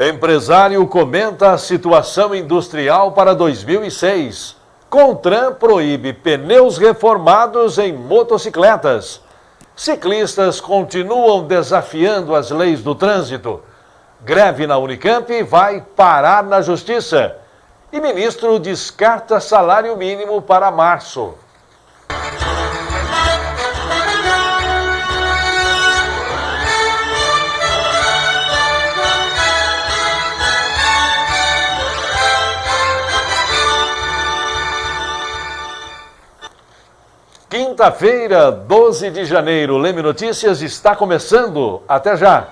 Empresário comenta a situação industrial para 2006. CONTRAN proíbe pneus reformados em motocicletas. Ciclistas continuam desafiando as leis do trânsito. Greve na Unicamp vai parar na Justiça. E ministro descarta salário mínimo para março. Quinta-feira, 12 de janeiro, Leme Notícias está começando. Até já!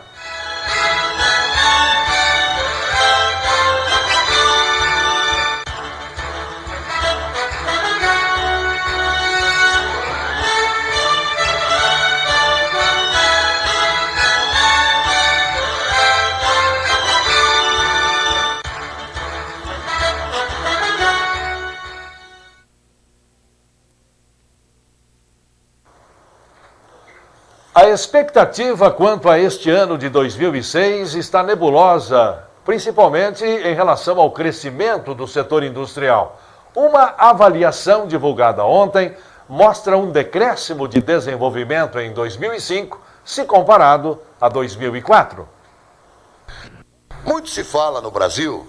A expectativa quanto a este ano de 2006 está nebulosa, principalmente em relação ao crescimento do setor industrial. Uma avaliação divulgada ontem mostra um decréscimo de desenvolvimento em 2005, se comparado a 2004. Muito se fala no Brasil,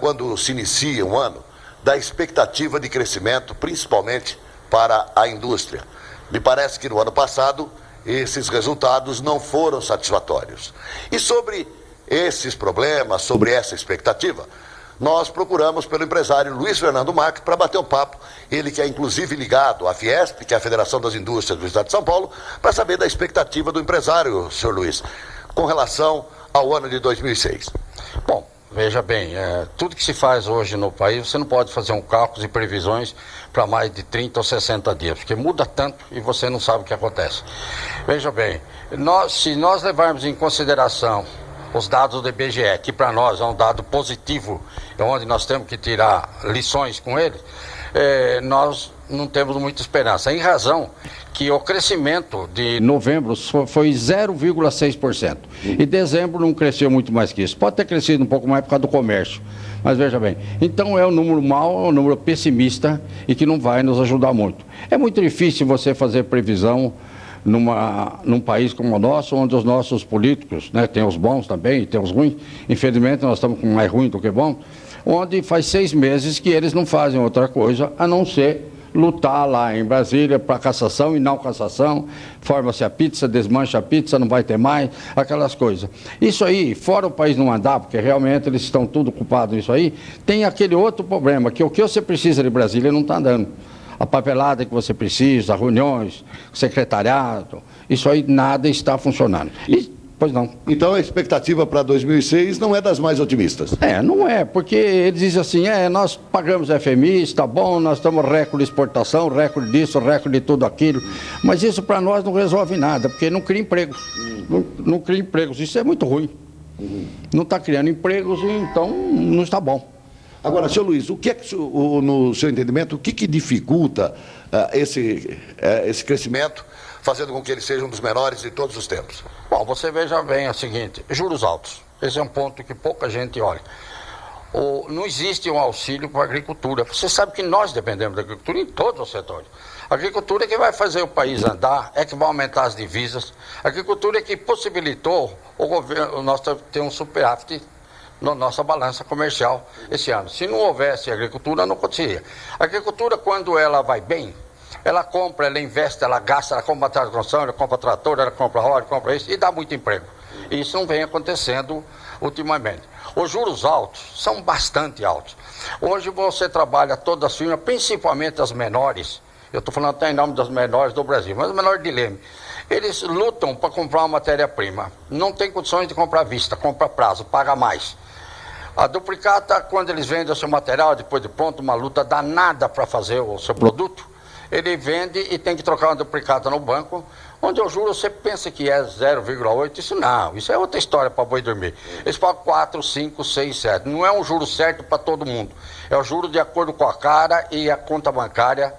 quando se inicia um ano, da expectativa de crescimento, principalmente para a indústria. Me parece que no ano passado esses resultados não foram satisfatórios. E sobre esses problemas, sobre essa expectativa, nós procuramos pelo empresário Luiz Fernando Marques para bater um papo, ele que é inclusive ligado à Fiesp, que é a Federação das Indústrias do Estado de São Paulo, para saber da expectativa do empresário, senhor Luiz, com relação ao ano de 2006. Bom, veja bem, tudo que se faz hoje no país, você não pode fazer um cálculo e previsões para mais de 30 ou 60 dias, porque muda tanto e você não sabe o que acontece. Veja bem, se nós levarmos em consideração os dados do IBGE, que para nós é um dado positivo, onde nós temos que tirar lições com ele, nós não temos muita esperança, em razão que o crescimento de novembro foi 0,6%. E dezembro não cresceu muito mais que isso. Pode ter crescido um pouco mais por causa do comércio. Mas veja bem, então é um número mau, é um número pessimista e que não vai nos ajudar muito. É muito difícil você fazer previsão num país como o nosso, onde os nossos políticos, né, tem os bons também, tem os ruins, infelizmente nós estamos com mais ruim do que bom, onde faz 6 meses que eles não fazem outra coisa a não ser lutar lá em Brasília para cassação e não cassação, forma-se a pizza, desmancha a pizza, não vai ter mais, aquelas coisas. Isso aí, fora o país não andar, porque realmente eles estão tudo culpados nisso aí, tem aquele outro problema, que o que você precisa de Brasília não está andando. A papelada que você precisa, reuniões, secretariado, isso aí nada está funcionando. Pois não. Então a expectativa para 2006 não é das mais otimistas? Não é, porque eles dizem assim, nós pagamos FMI, está bom, nós estamos recorde de exportação, recorde disso, recorde de tudo aquilo, mas isso para nós não resolve nada, porque não cria empregos. Não cria empregos, isso é muito ruim. Não está criando empregos, então não está bom. Agora, senhor Luiz, o que é que, no seu entendimento, o que dificulta esse crescimento, fazendo com que ele seja um dos menores de todos os tempos? Bom, você veja bem o seguinte, juros altos. Esse é um ponto que pouca gente olha. Não existe um auxílio para a agricultura. Você sabe que nós dependemos da agricultura em todos os setores. A agricultura é que vai fazer o país andar, é que vai aumentar as divisas. A agricultura é que possibilitou o governo, nós ter um superávit na nossa balança comercial esse ano. Se não houvesse agricultura, não acontecia. A agricultura, quando ela vai bem, ela compra, ela investe, ela gasta, ela compra material de construção, ela compra trator, ela compra roda, compra isso, e dá muito emprego. E isso não vem acontecendo ultimamente. Os juros altos são bastante altos. Hoje você trabalha todas as firmas, principalmente as menores, eu estou falando até em nome das menores do Brasil, mas as menores de Leme, eles lutam para comprar uma matéria-prima. Não tem condições de comprar à vista, compra a prazo, paga mais. A duplicata, quando eles vendem o seu material, depois de pronto, uma luta danada para fazer o seu produto, ele vende e tem que trocar uma duplicata no banco, onde o juro você pensa que é 0,8, isso não, isso é outra história para boi dormir. Eles pagam 4, 5, 6, 7, não é um juro certo para todo mundo, é o juro de acordo com a cara e a conta bancária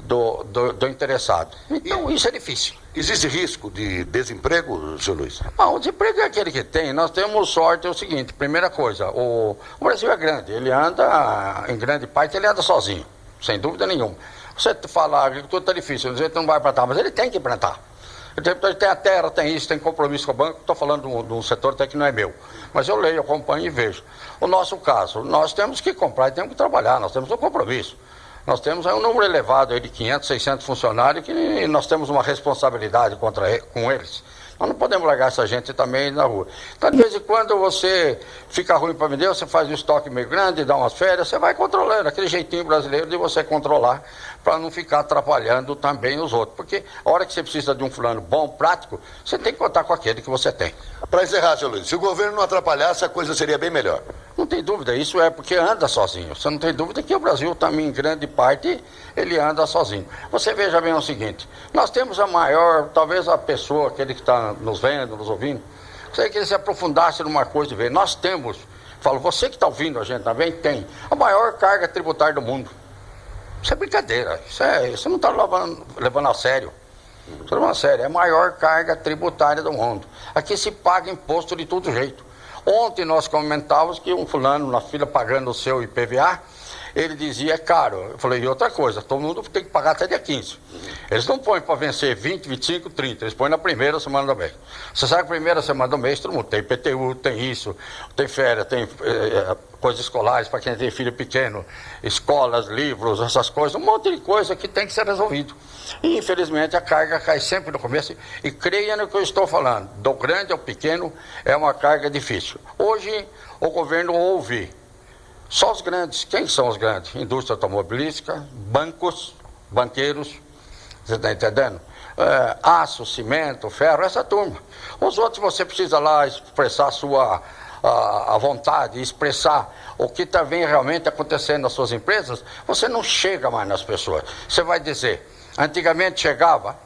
do interessado. Então isso é difícil. Existe risco de desemprego, senhor Luiz? Não, o desemprego é aquele que tem. Nós temos sorte, é o seguinte, primeira coisa, o Brasil é grande, ele anda, em grande parte, ele anda sozinho, sem dúvida nenhuma. Você fala, a agricultura está difícil, a gente não vai plantar, mas ele tem que plantar. Ele tem a terra, tem isso, tem compromisso com o banco, estou falando de um setor até que não é meu. Mas eu leio, acompanho e vejo. O nosso caso, nós temos que comprar e temos que trabalhar, nós temos um compromisso. Nós temos um número elevado aí de 500, 600 funcionários que nós temos uma responsabilidade com eles. Nós não podemos largar essa gente também na rua. Então, de vez em quando você fica ruim para vender, você faz um estoque meio grande, dá umas férias, você vai controlando, aquele jeitinho brasileiro de você controlar para não ficar atrapalhando também os outros. Porque a hora que você precisa de um fulano bom, prático, você tem que contar com aquele que você tem. Para encerrar, senhor Luiz, se o governo não atrapalhasse, a coisa seria bem melhor. Não tem dúvida, isso é porque anda sozinho. Você não tem dúvida que o Brasil também, em grande parte, ele anda sozinho. Você veja bem o seguinte, nós temos a maior, talvez a pessoa, aquele que está nos vendo, nos ouvindo, você que ele se aprofundasse numa coisa e ver, nós temos, falo, você que está ouvindo a gente também a maior carga tributária do mundo. Isso é brincadeira, você não está levando a sério. Isso levando a sério, é a maior carga tributária do mundo. Aqui se paga imposto de todo jeito. Ontem nós comentávamos que um fulano na fila pagando o seu IPVA, ele dizia, é caro. Eu falei, e outra coisa, todo mundo tem que pagar até dia 15. Eles não põem para vencer 20, 25, 30, eles põem na primeira semana do mês. Você sabe que a primeira semana do mês todo mundo tem IPTU, tem isso, tem férias, tem coisas escolares para quem tem filho pequeno, escolas, livros, essas coisas, um monte de coisa que tem que ser resolvido. E infelizmente a carga cai sempre no começo, e creia no que eu estou falando, do grande ao pequeno é uma carga difícil. Hoje o governo ouve só os grandes. Quem são os grandes? Indústria automobilística, bancos, banqueiros, você está entendendo? Aço, cimento, ferro, essa turma. Os outros você precisa lá expressar a vontade, expressar o que está realmente acontecendo nas suas empresas, você não chega mais nas pessoas. Você vai dizer, antigamente chegava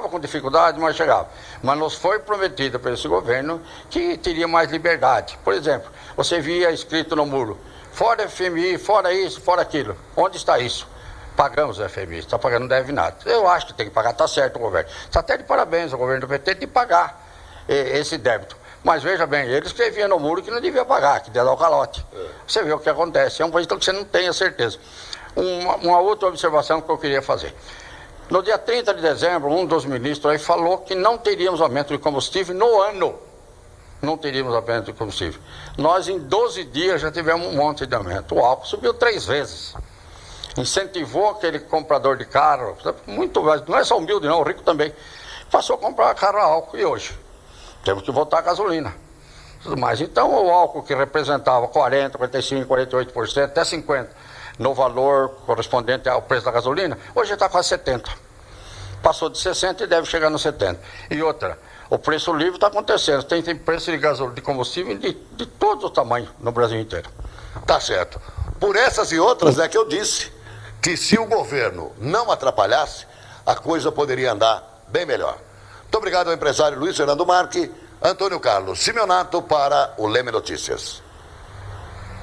com dificuldade, mas chegava. Mas nos foi prometido por esse governo que teria mais liberdade. Por exemplo, você via escrito no muro, fora FMI, fora isso, fora aquilo. Onde está isso? Pagamos o FMI, está pagando, não deve nada. Eu acho que tem que pagar, está certo o governo. Está até de parabéns o governo do PT de pagar esse débito. Mas veja bem, ele escrevia no muro que não devia pagar, que devia dar o calote. Você vê o que acontece, é um país que você não tem a certeza. Uma outra observação que eu queria fazer. No dia 30 de dezembro, um dos ministros aí falou que não teríamos aumento de combustível no ano. Não teríamos aumento de combustível. Nós, em 12 dias, já tivemos um monte de aumento. O álcool subiu 3 vezes. Incentivou aquele comprador de carro, muito mais, não é só humilde não, o rico também, passou a comprar carro a álcool. E hoje? Temos que voltar a gasolina. Mas então o álcool que representava 40%, 45%, 48%, até 50% no valor correspondente ao preço da gasolina, hoje está quase 70%. Passou de 60% e deve chegar no 70%. E outra, o preço livre está acontecendo. Tem preço de combustível de todos os tamanhos no Brasil inteiro. Tá certo. Por essas e outras é que eu disse que se o governo não atrapalhasse, a coisa poderia andar bem melhor. Muito obrigado ao empresário Luiz Fernando Marque, Antônio Carlos Simeonato para o Leme Notícias.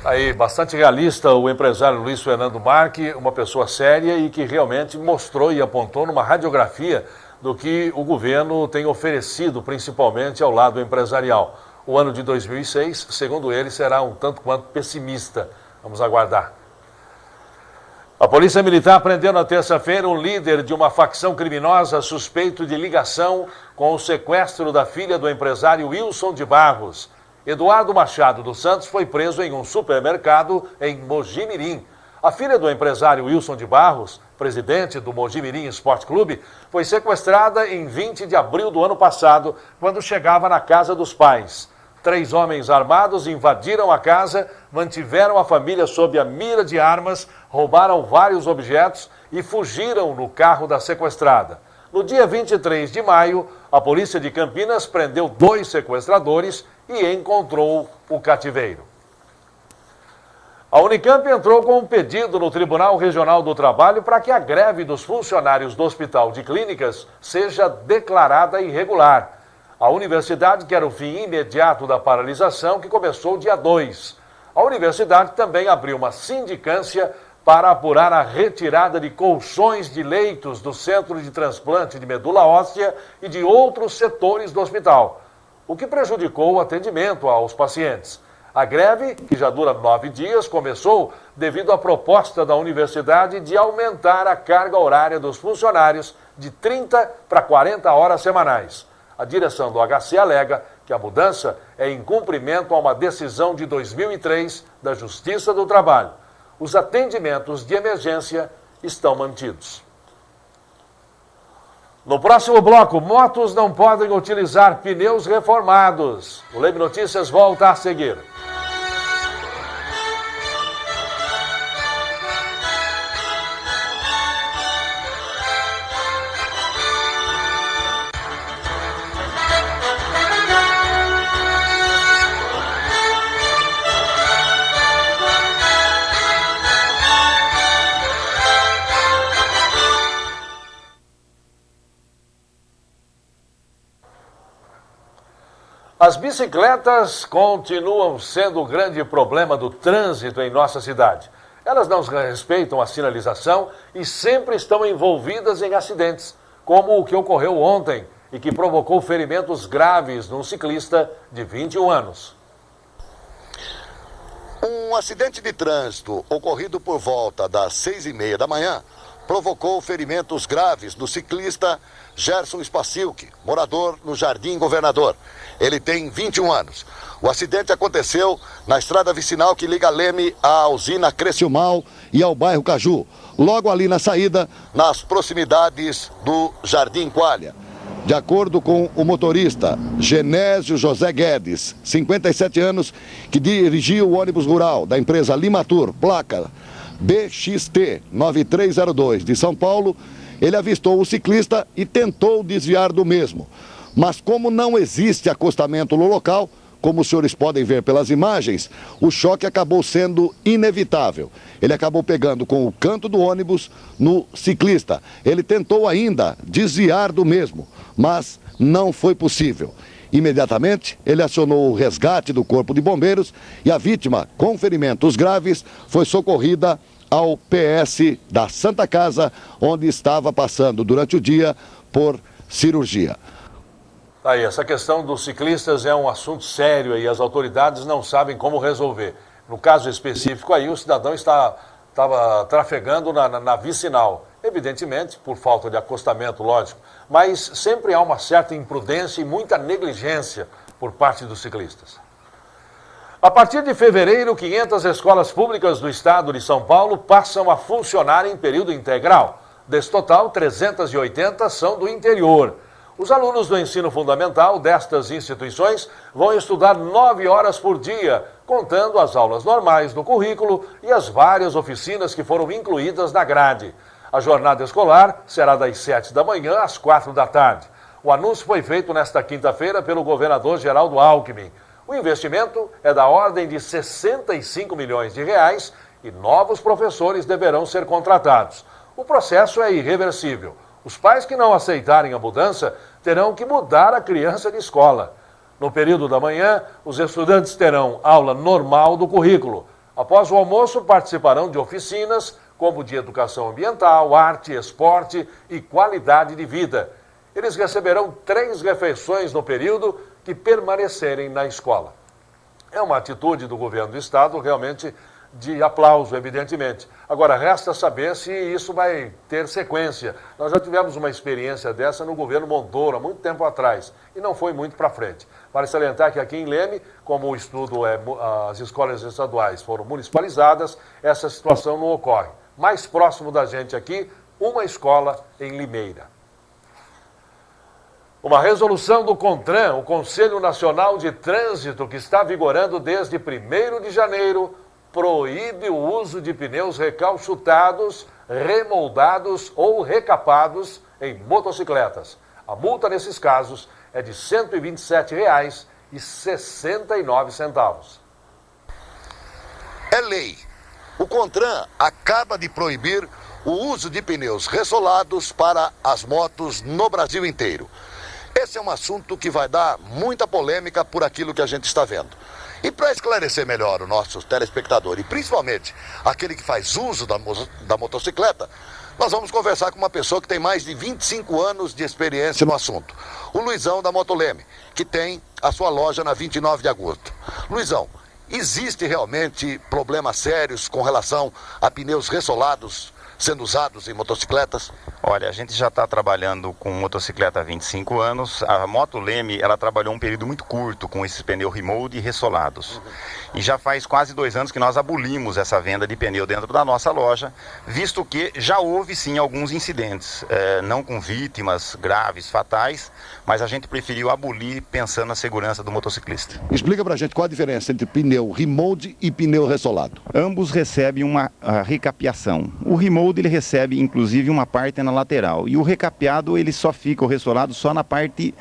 Aí, bastante realista o empresário Luiz Fernando Marque, uma pessoa séria e que realmente mostrou e apontou numa radiografia do que o governo tem oferecido, principalmente ao lado empresarial. O ano de 2006, segundo ele, será um tanto quanto pessimista. Vamos aguardar. A Polícia Militar prendeu na terça-feira um líder de uma facção criminosa suspeito de ligação com o sequestro da filha do empresário Wilson de Barros. Eduardo Machado dos Santos foi preso em um supermercado em Mojimirim. A filha do empresário Wilson de Barros, presidente do Mojimirim Esporte Clube, foi sequestrada em 20 de abril do ano passado, quando chegava na casa dos pais. 3 homens armados invadiram a casa, mantiveram a família sob a mira de armas, roubaram vários objetos e fugiram no carro da sequestrada. No dia 23 de maio, a polícia de Campinas prendeu 2 sequestradores e encontrou o cativeiro. A Unicamp entrou com um pedido no Tribunal Regional do Trabalho para que a greve dos funcionários do Hospital de Clínicas seja declarada irregular. A universidade quer o fim imediato da paralisação, que começou dia 2. A universidade também abriu uma sindicância para apurar a retirada de colchões de leitos do Centro de Transplante de Medula Óssea e de outros setores do hospital, o que prejudicou o atendimento aos pacientes. A greve, que já dura 9 dias, começou devido à proposta da universidade de aumentar a carga horária dos funcionários de 30 para 40 horas semanais. A direção do HC alega que a mudança é em cumprimento a uma decisão de 2003 da Justiça do Trabalho. Os atendimentos de emergência estão mantidos. No próximo bloco, motos não podem utilizar pneus reformados. O Leme Notícias volta a seguir. As bicicletas continuam sendo o grande problema do trânsito em nossa cidade. Elas não respeitam a sinalização e sempre estão envolvidas em acidentes, como o que ocorreu ontem e que provocou ferimentos graves num ciclista de 21 anos. Um acidente de trânsito ocorrido por volta das 6h30 da manhã provocou ferimentos graves no ciclista Gerson Spacilk, morador no Jardim Governador. Ele tem 21 anos. O acidente aconteceu na estrada vicinal que liga Leme à usina Criciúmal e ao bairro Caju, logo ali na saída, nas proximidades do Jardim Qualha. De acordo com o motorista Genésio José Guedes, 57 anos, que dirigia o ônibus rural da empresa Limatur, placa BXT 9302 de São Paulo, ele avistou o ciclista e tentou desviar do mesmo. Mas como não existe acostamento no local, como os senhores podem ver pelas imagens, o choque acabou sendo inevitável. Ele acabou pegando com o canto do ônibus no ciclista. Ele tentou ainda desviar do mesmo, mas não foi possível. Imediatamente, ele acionou o resgate do Corpo de Bombeiros e a vítima, com ferimentos graves, foi socorrida ao PS da Santa Casa, onde estava passando durante o dia por cirurgia. Aí, essa questão dos ciclistas é um assunto sério e as autoridades não sabem como resolver. No caso específico aí, o cidadão estava trafegando na vicinal. Evidentemente, por falta de acostamento, lógico. Mas sempre há uma certa imprudência e muita negligência por parte dos ciclistas. A partir de fevereiro, 500 escolas públicas do estado de São Paulo passam a funcionar em período integral. Desse total, 380 são do interior. Os alunos do ensino fundamental destas instituições vão estudar 9 horas por dia, contando as aulas normais do currículo e as várias oficinas que foram incluídas na grade. A jornada escolar será das 7 da manhã às 4 da tarde. O anúncio foi feito nesta quinta-feira pelo governador Geraldo Alckmin. O investimento é da ordem de 65 milhões de reais e novos professores deverão ser contratados. O processo é irreversível. Os pais que não aceitarem a mudança terão que mudar a criança de escola. No período da manhã, os estudantes terão aula normal do currículo. Após o almoço, participarão de oficinas como de educação ambiental, arte, esporte e qualidade de vida. Eles receberão 3 refeições no período que permanecerem na escola. É uma atitude do governo do estado realmente de aplauso, evidentemente. Agora, resta saber se isso vai ter sequência. Nós já tivemos uma experiência dessa no governo Montoro, há muito tempo atrás, e não foi muito para frente. Vale salientar que aqui em Leme, como o estudo as escolas estaduais foram municipalizadas, essa situação não ocorre. Mais próximo da gente aqui, uma escola em Limeira. Uma resolução do CONTRAN, o Conselho Nacional de Trânsito, que está vigorando desde 1º de janeiro, proíbe o uso de pneus recalchutados, remoldados ou recapados em motocicletas. A multa nesses casos é de R$ 127,69. É lei. O CONTRAN acaba de proibir o uso de pneus ressolados para as motos no Brasil inteiro. Esse é um assunto que vai dar muita polêmica por aquilo que a gente está vendo. E para esclarecer melhor o nosso telespectador, e principalmente aquele que faz uso da motocicleta, nós vamos conversar com uma pessoa que tem mais de 25 anos de experiência no assunto. O Luizão da Motoleme, que tem a sua loja na 29 de agosto. Luizão, existe realmente problemas sérios com relação a pneus ressolados sendo usados em motocicletas? Olha, a gente já está trabalhando com motocicleta há 25 anos. A Motoleme, ela trabalhou um período muito curto com esses pneus remold e ressolados. E já faz quase 2 anos que nós abolimos essa venda de pneu dentro da nossa loja, visto que já houve sim alguns incidentes, não com vítimas graves, fatais, mas a gente preferiu abolir pensando na segurança do motociclista. Explica pra gente qual a diferença entre pneu remold e pneu ressolado. Ambos recebem uma recapeação. O remold ele recebe inclusive uma parte na lateral e o recapeado ele só fica, o ressolado, só na parte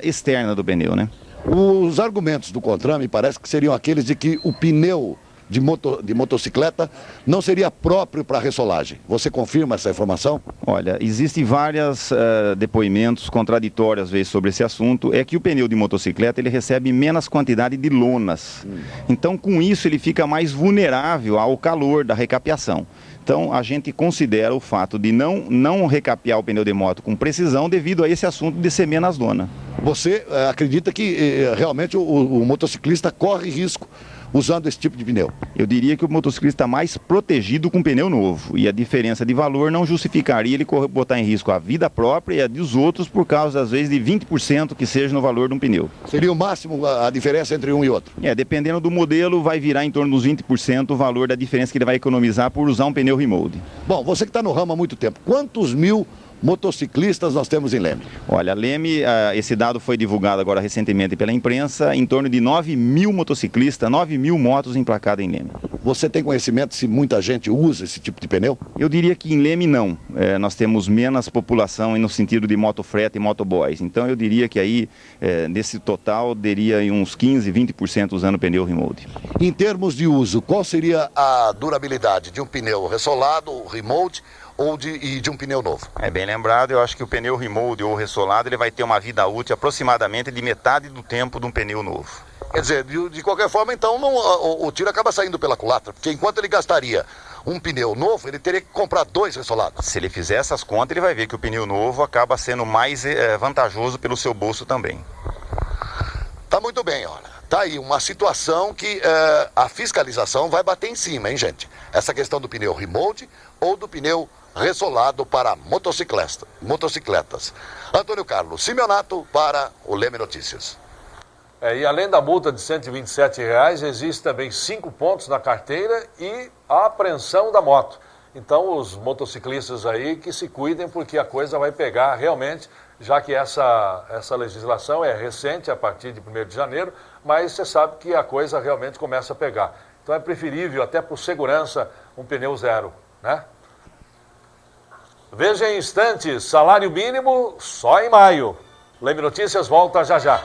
externa do pneu, né? Os argumentos do CONTRAN me parece que seriam aqueles de que o pneu de motocicleta não seria próprio para ressolagem. Você confirma essa informação? Olha, existem vários depoimentos contraditórios às vezes sobre esse assunto. É que o pneu de motocicleta ele recebe menos quantidade de lonas. Então, com isso, ele fica mais vulnerável ao calor da recapeação. Então, a gente considera o fato de não recapear o pneu de moto com precisão devido a esse assunto de ser menos lona. Você acredita que realmente o motociclista corre risco usando esse tipo de pneu? Eu diria que o motociclista está mais protegido com pneu novo. E a diferença de valor não justificaria ele botar em risco a vida própria e a dos outros por causa, às vezes, de 20% que seja no valor de um pneu. Seria o máximo a diferença entre um e outro? Dependendo do modelo, vai virar em torno dos 20% o valor da diferença que ele vai economizar por usar um pneu remold. Bom, você que está no ramo há muito tempo, quantos mil motociclistas nós temos em Leme? Olha, Leme, esse dado foi divulgado agora recentemente pela imprensa, em torno de 9.000 motociclistas, 9.000 motos emplacadas em Leme. Você tem conhecimento se muita gente usa esse tipo de pneu? Eu diria que em Leme não. Nós temos menos população no sentido de motofreta e motoboys. Então eu diria que aí, desse total, teria uns 15, 20% usando pneu remold. Em termos de uso, qual seria a durabilidade de um pneu ressolado, remold, ou de um pneu novo? É bem lembrado, eu acho que o pneu remold ou ressolado ele vai ter uma vida útil aproximadamente de metade do tempo de um pneu novo. Quer dizer, de qualquer forma, então, o tiro acaba saindo pela culatra, porque enquanto ele gastaria um pneu novo, ele teria que comprar 2 ressolados. Se ele fizer essas contas, ele vai ver que o pneu novo acaba sendo mais vantajoso pelo seu bolso também. Tá muito bem, olha. Tá aí uma situação que a fiscalização vai bater em cima, hein, gente? Essa questão do pneu remold ou do pneu ressolado para motocicletas. Antônio Carlos Simeonato para o Leme Notícias. E além da multa de R$ 127, existe também 5 pontos na carteira e a apreensão da moto. Então os motociclistas aí que se cuidem porque a coisa vai pegar realmente, já que essa legislação é recente, a partir de 1º de janeiro, mas você sabe que a coisa realmente começa a pegar. Então é preferível, até por segurança, um pneu zero, né? Veja em instantes, salário mínimo só em maio. Leme Notícias volta já já.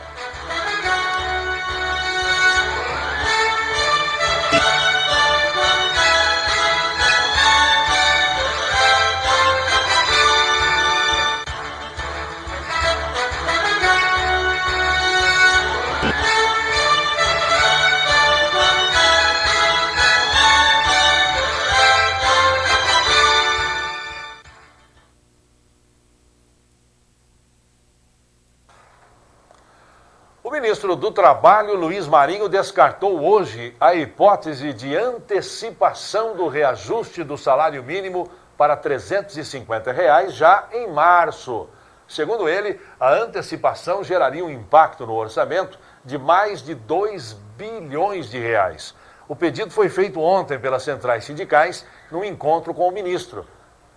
O ministro do Trabalho, Luiz Marinho, descartou hoje a hipótese de antecipação do reajuste do salário mínimo para R$ 350 já em março. Segundo ele, a antecipação geraria um impacto no orçamento de mais de 2 bilhões de reais. O pedido foi feito ontem pelas centrais sindicais num encontro com o ministro.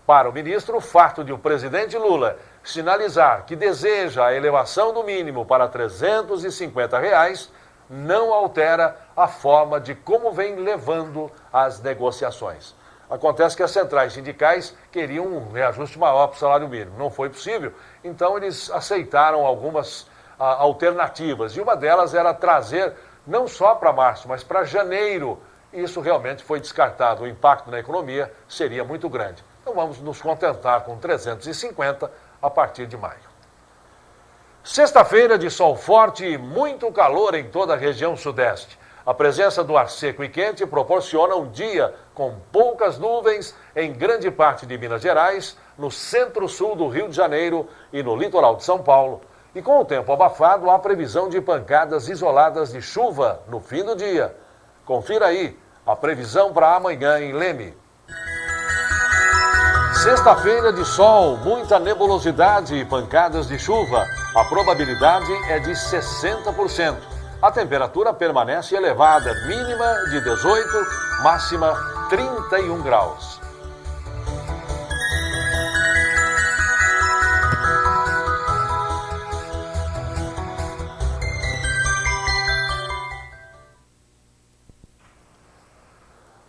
Para o ministro, o fato de o presidente Lula sinalizar que deseja a elevação do mínimo para R$ 350 não altera a forma de como vem levando as negociações. Acontece que as centrais sindicais queriam um reajuste maior para o salário mínimo. Não foi possível, então eles aceitaram algumas alternativas. E uma delas era trazer não só para março, mas para janeiro. Isso realmente foi descartado. O impacto na economia seria muito grande. Então vamos nos contentar com 350 a partir de maio. Sexta-feira de sol forte e muito calor em toda a região sudeste. A presença do ar seco e quente proporciona um dia com poucas nuvens em grande parte de Minas Gerais, no centro-sul do Rio de Janeiro e no litoral de São Paulo. E com o tempo abafado, há previsão de pancadas isoladas de chuva no fim do dia. Confira aí a previsão para amanhã em Leme. Sexta-feira de sol, muita nebulosidade e pancadas de chuva. A probabilidade é de 60%. A temperatura permanece elevada, mínima de 18, máxima 31 graus.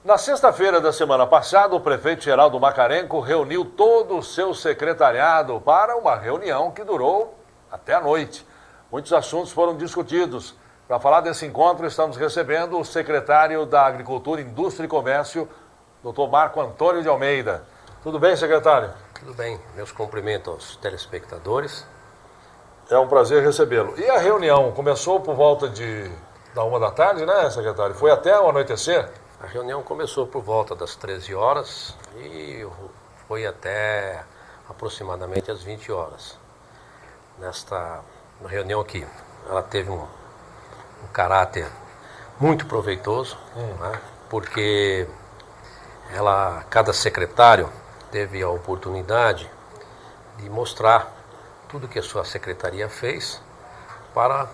Na sexta-feira da semana passada, o prefeito Geraldo Macarenco reuniu todo o seu secretariado para uma reunião que durou até a noite. Muitos assuntos foram discutidos. Para falar desse encontro, estamos recebendo o secretário da Agricultura, Indústria e Comércio, Dr. Marco Antônio de Almeida. Tudo bem, secretário? Tudo bem. Meus cumprimentos aos telespectadores. É um prazer recebê-lo. E a reunião começou por volta da 1 da tarde, né, secretário? Foi até o anoitecer? A reunião começou por volta das 13 horas e foi até aproximadamente às 20 horas. Nesta reunião aqui, ela teve um caráter muito proveitoso, né, porque cada secretário teve a oportunidade de mostrar tudo que a sua secretaria fez para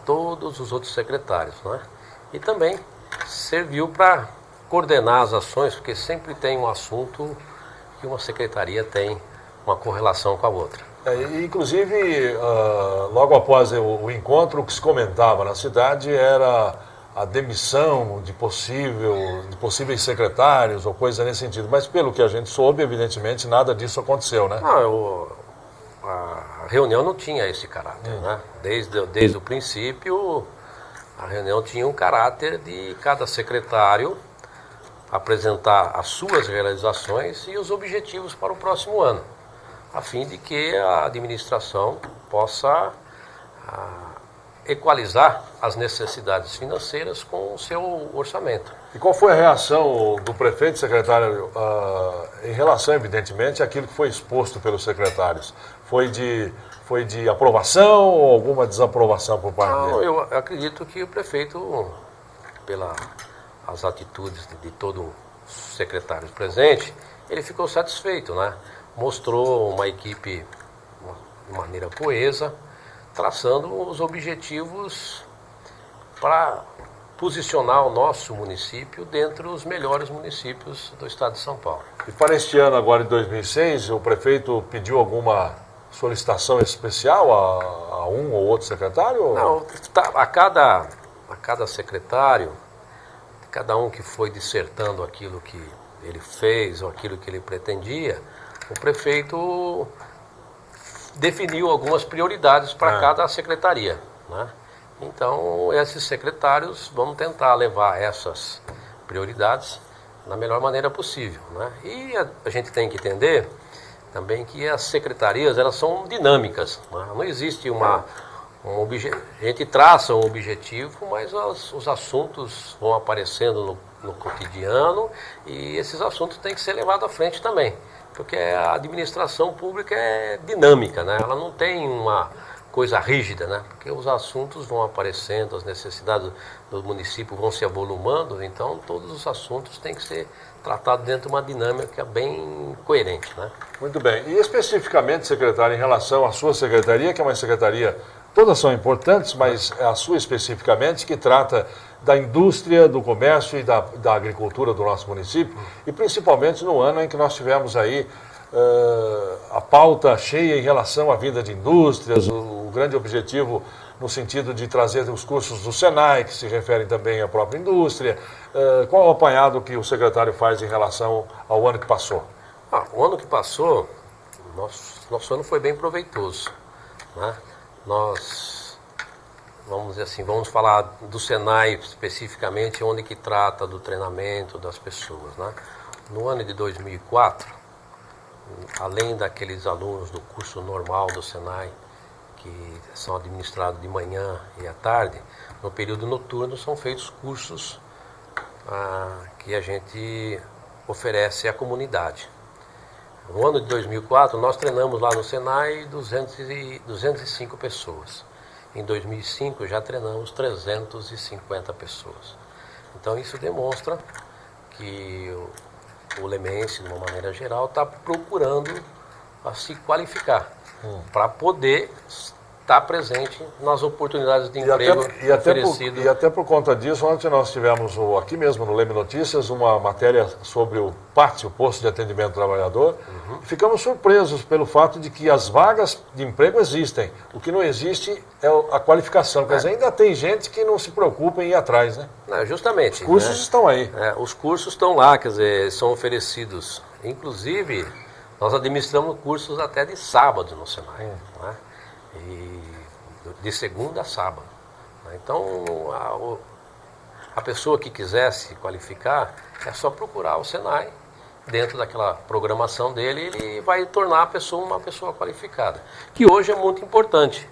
todos os outros secretários, né? E também serviu para coordenar as ações, porque sempre tem um assunto que uma secretaria tem uma correlação com a outra. Inclusive, logo após o encontro, o que se comentava na cidade era a demissão de possíveis secretários ou coisa nesse sentido. Mas pelo que a gente soube, evidentemente, nada disso aconteceu, né? Não, a reunião não tinha esse caráter, né? Desde o princípio, a reunião tinha um caráter de cada secretário apresentar as suas realizações e os objetivos para o próximo ano, a fim de que a administração possa equalizar as necessidades financeiras com o seu orçamento. E qual foi a reação do prefeito, secretário, em relação, evidentemente, àquilo que foi exposto pelos secretários? Foi de aprovação ou alguma desaprovação por parte dele? Eu acredito que o prefeito, pelas atitudes de todo secretário presente, ele ficou satisfeito, né? Mostrou uma equipe de maneira coesa, traçando os objetivos para posicionar o nosso município dentre os melhores municípios do estado de São Paulo. E para este ano agora de 2006, o prefeito pediu alguma solicitação especial a um ou outro secretário? Não, a cada secretário, cada um que foi dissertando aquilo que ele fez ou aquilo que ele pretendia, o prefeito definiu algumas prioridades para cada secretaria, né? Então, esses secretários vão tentar levar essas prioridades da melhor maneira possível, né? E a gente tem que entender também que as secretarias, elas são dinâmicas, né? Não existe a gente traça um objetivo, mas os assuntos vão aparecendo no cotidiano e esses assuntos têm que ser levados à frente também, porque a administração pública é dinâmica, né? Ela não tem uma coisa rígida, né? Porque os assuntos vão aparecendo, as necessidades do município vão se avolumando, então todos os assuntos têm que ser tratados dentro de uma dinâmica bem coerente, né? Muito bem. E especificamente, secretário, em relação à sua secretaria, que é uma secretaria, todas são importantes, mas é a sua especificamente, que trata da indústria, do comércio e da agricultura do nosso município, e principalmente no ano em que nós tivemos aí a pauta cheia em relação à vinda de indústrias, o grande objetivo no sentido de trazer os cursos do Senai, que se referem também à própria indústria. Qual o apanhado que o secretário faz em relação ao ano que passou? O ano que passou, nosso ano foi bem proveitoso, né? Nós, vamos dizer assim, vamos falar do Senai especificamente, onde que trata do treinamento das pessoas, né? No ano de 2004, além daqueles alunos do curso normal do Senai, que são administrados de manhã e à tarde, no período noturno são feitos cursos que a gente oferece à comunidade. No ano de 2004, nós treinamos lá no Senai 205 pessoas. Em 2005, já treinamos 350 pessoas. Então, isso demonstra que o lemense, de uma maneira geral, está procurando se qualificar para poder estar presente nas oportunidades de emprego oferecidas. E até por conta disso, ontem nós tivemos aqui mesmo no Leme Notícias uma matéria sobre o PATS, o Posto de Atendimento ao Trabalhador, e ficamos surpresos pelo fato de que as vagas de emprego existem. O que não existe é a qualificação. Quer dizer, ainda tem gente que não se preocupa em ir atrás, né? Não, justamente. Os cursos estão aí. Os cursos estão lá, quer dizer, são oferecidos. Inclusive, nós administramos cursos até de sábado no Senai, né? E de segunda a sábado. Então, a pessoa que quiser se qualificar, é só procurar o Senai. Dentro daquela programação dele, ele vai tornar a pessoa uma pessoa qualificada. Que hoje é muito importante,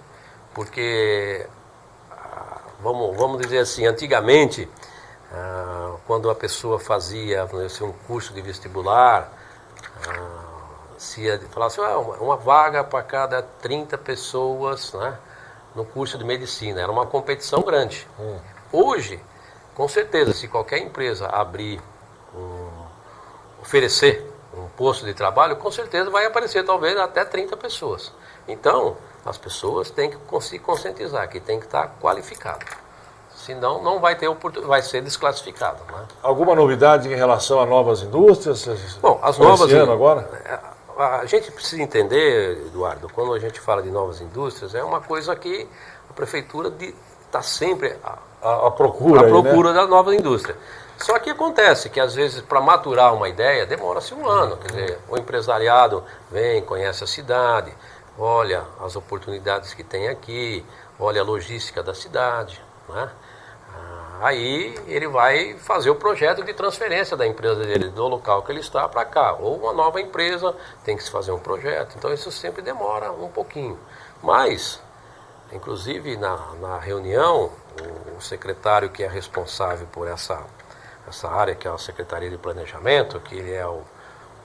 porque, vamos dizer assim, antigamente, quando a pessoa fazia um curso de vestibular, se ia falar assim, uma vaga para cada 30 pessoas, né, no curso de medicina. Era uma competição grande. Hoje, com certeza, se qualquer empresa oferecer um posto de trabalho, com certeza vai aparecer talvez até 30 pessoas. Então, as pessoas têm que se conscientizar que tem que estar qualificado. Senão, não vai ter vai ser desclassificado. Né? Alguma novidade em relação a novas indústrias? Bom, as novas agora? A gente precisa entender, Eduardo, quando a gente fala de novas indústrias, é uma coisa que a prefeitura está sempre à procura, né? Da nova indústria. Só que acontece que, às vezes, para maturar uma ideia, demora-se um ano. Quer dizer, o empresariado vem, conhece a cidade, olha as oportunidades que tem aqui, olha a logística da cidade, né? Aí ele vai fazer o projeto de transferência da empresa dele, do local que ele está para cá. Ou uma nova empresa tem que se fazer um projeto. Então isso sempre demora um pouquinho. Mas, inclusive na reunião, o secretário que é responsável por essa área, que é a Secretaria de Planejamento, que ele é o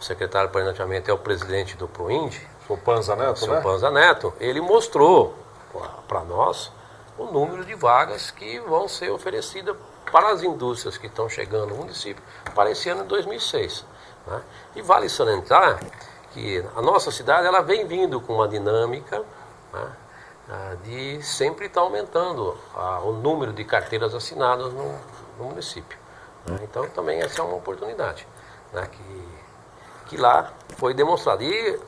secretário de Planejamento, é o presidente do PROIND, o Panza Neto, né? Panza Neto, ele mostrou para nós o número de vagas que vão ser oferecidas para as indústrias que estão chegando no município para esse ano de 2006. Né? E vale salientar que a nossa cidade ela vem vindo com uma dinâmica, né, de sempre estar aumentando o número de carteiras assinadas no município. Né? Então também essa é uma oportunidade, né, que lá foi demonstrado. E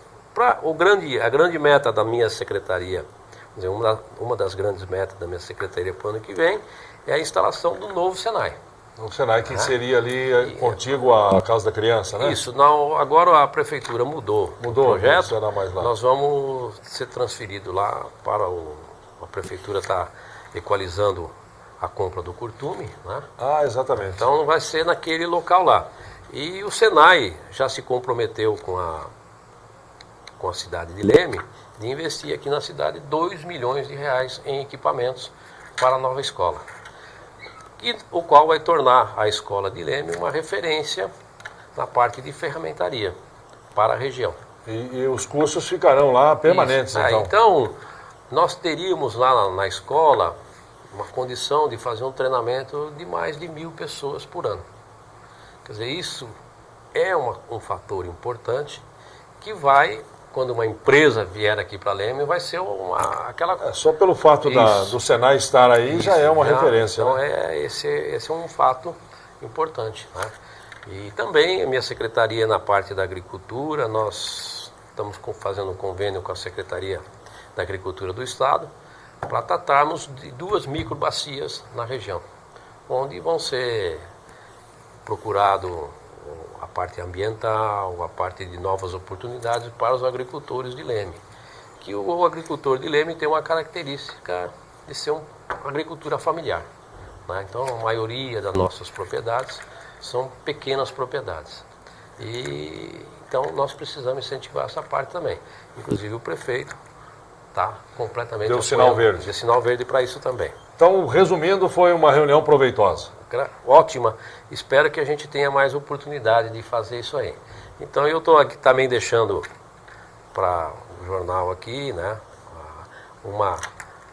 a grande meta da minha secretaria, uma das grandes metas da minha secretaria para o ano que vem é a instalação do novo Senai. O Senai que seria ali contigo a Casa da Criança, né? Isso. Agora a prefeitura mudou o projeto. Não será mais lá. Nós vamos ser transferidos lá para a prefeitura está equalizando a compra do curtume, né? Exatamente. Então vai ser naquele local lá. E o Senai já se comprometeu com a cidade de Leme de investir aqui na cidade R$2 milhões em equipamentos para a nova escola. O qual vai tornar a escola de Leme uma referência na parte de ferramentaria para a região. E os cursos ficarão lá permanentes, então? Então, nós teríamos lá na escola uma condição de fazer um treinamento de mais de 1.000 pessoas por ano. Quer dizer, isso é um fator importante que vai... Quando uma empresa vier aqui para Leme, vai ser aquela... Só pelo fato do Senai estar aí, já é uma referência. Então, né? Esse é um fato importante. Né? E também a minha secretaria na parte da agricultura, nós estamos fazendo um convênio com a Secretaria da Agricultura do Estado para tratarmos de 2 microbacias na região, onde vão ser procurado a parte ambiental, a parte de novas oportunidades para os agricultores de Leme. Que o agricultor de Leme tem uma característica de ser uma agricultura familiar. Né? Então, a maioria das nossas propriedades são pequenas propriedades. Então, nós precisamos incentivar essa parte também. Inclusive, o prefeito está completamente Deu sinal verde. Deu sinal verde para isso também. Então, resumindo, foi uma reunião proveitosa. Ótima. Espero que a gente tenha mais oportunidade de fazer isso aí. Então, eu estou aqui também deixando para o jornal aqui, né,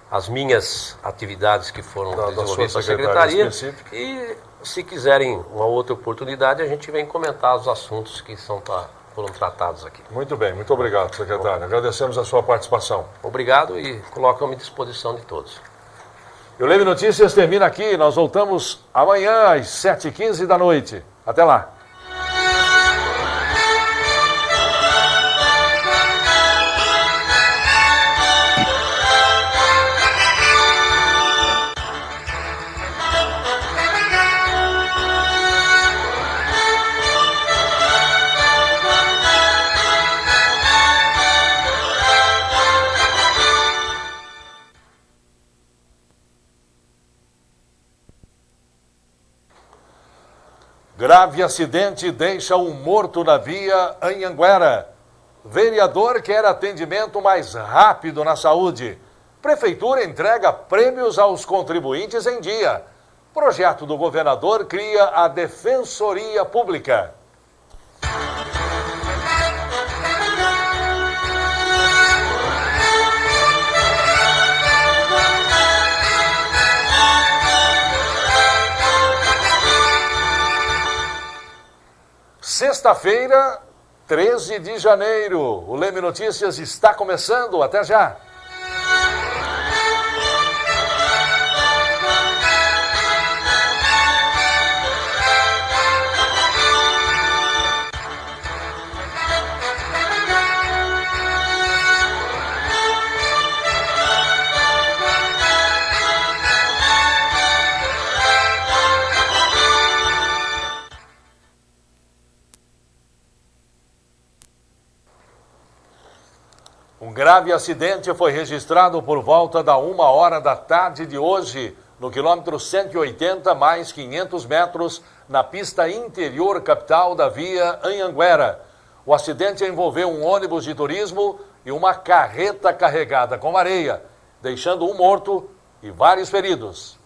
as minhas atividades que foram desenvolvidas pela Secretaria. E, se quiserem uma outra oportunidade, a gente vem comentar os assuntos que foram tratados aqui. Muito bem, muito obrigado, secretário. Agradecemos a sua participação. Obrigado e coloco-me à disposição de todos. E o Leme Notícias termina aqui. Nós voltamos amanhã às 7h15 da noite. Até lá. Grave acidente deixa um morto na via Anhanguera. Vereador quer atendimento mais rápido na saúde. Prefeitura entrega prêmios aos contribuintes em dia. Projeto do governador cria a Defensoria Pública. Sexta-feira, 13 de janeiro. O Leme Notícias está começando. Até já. Um grave acidente foi registrado por volta da 1h da tarde de hoje, no quilômetro 180 mais 500 metros, na pista interior capital da via Anhanguera. O acidente envolveu um ônibus de turismo e uma carreta carregada com areia, deixando um morto e vários feridos.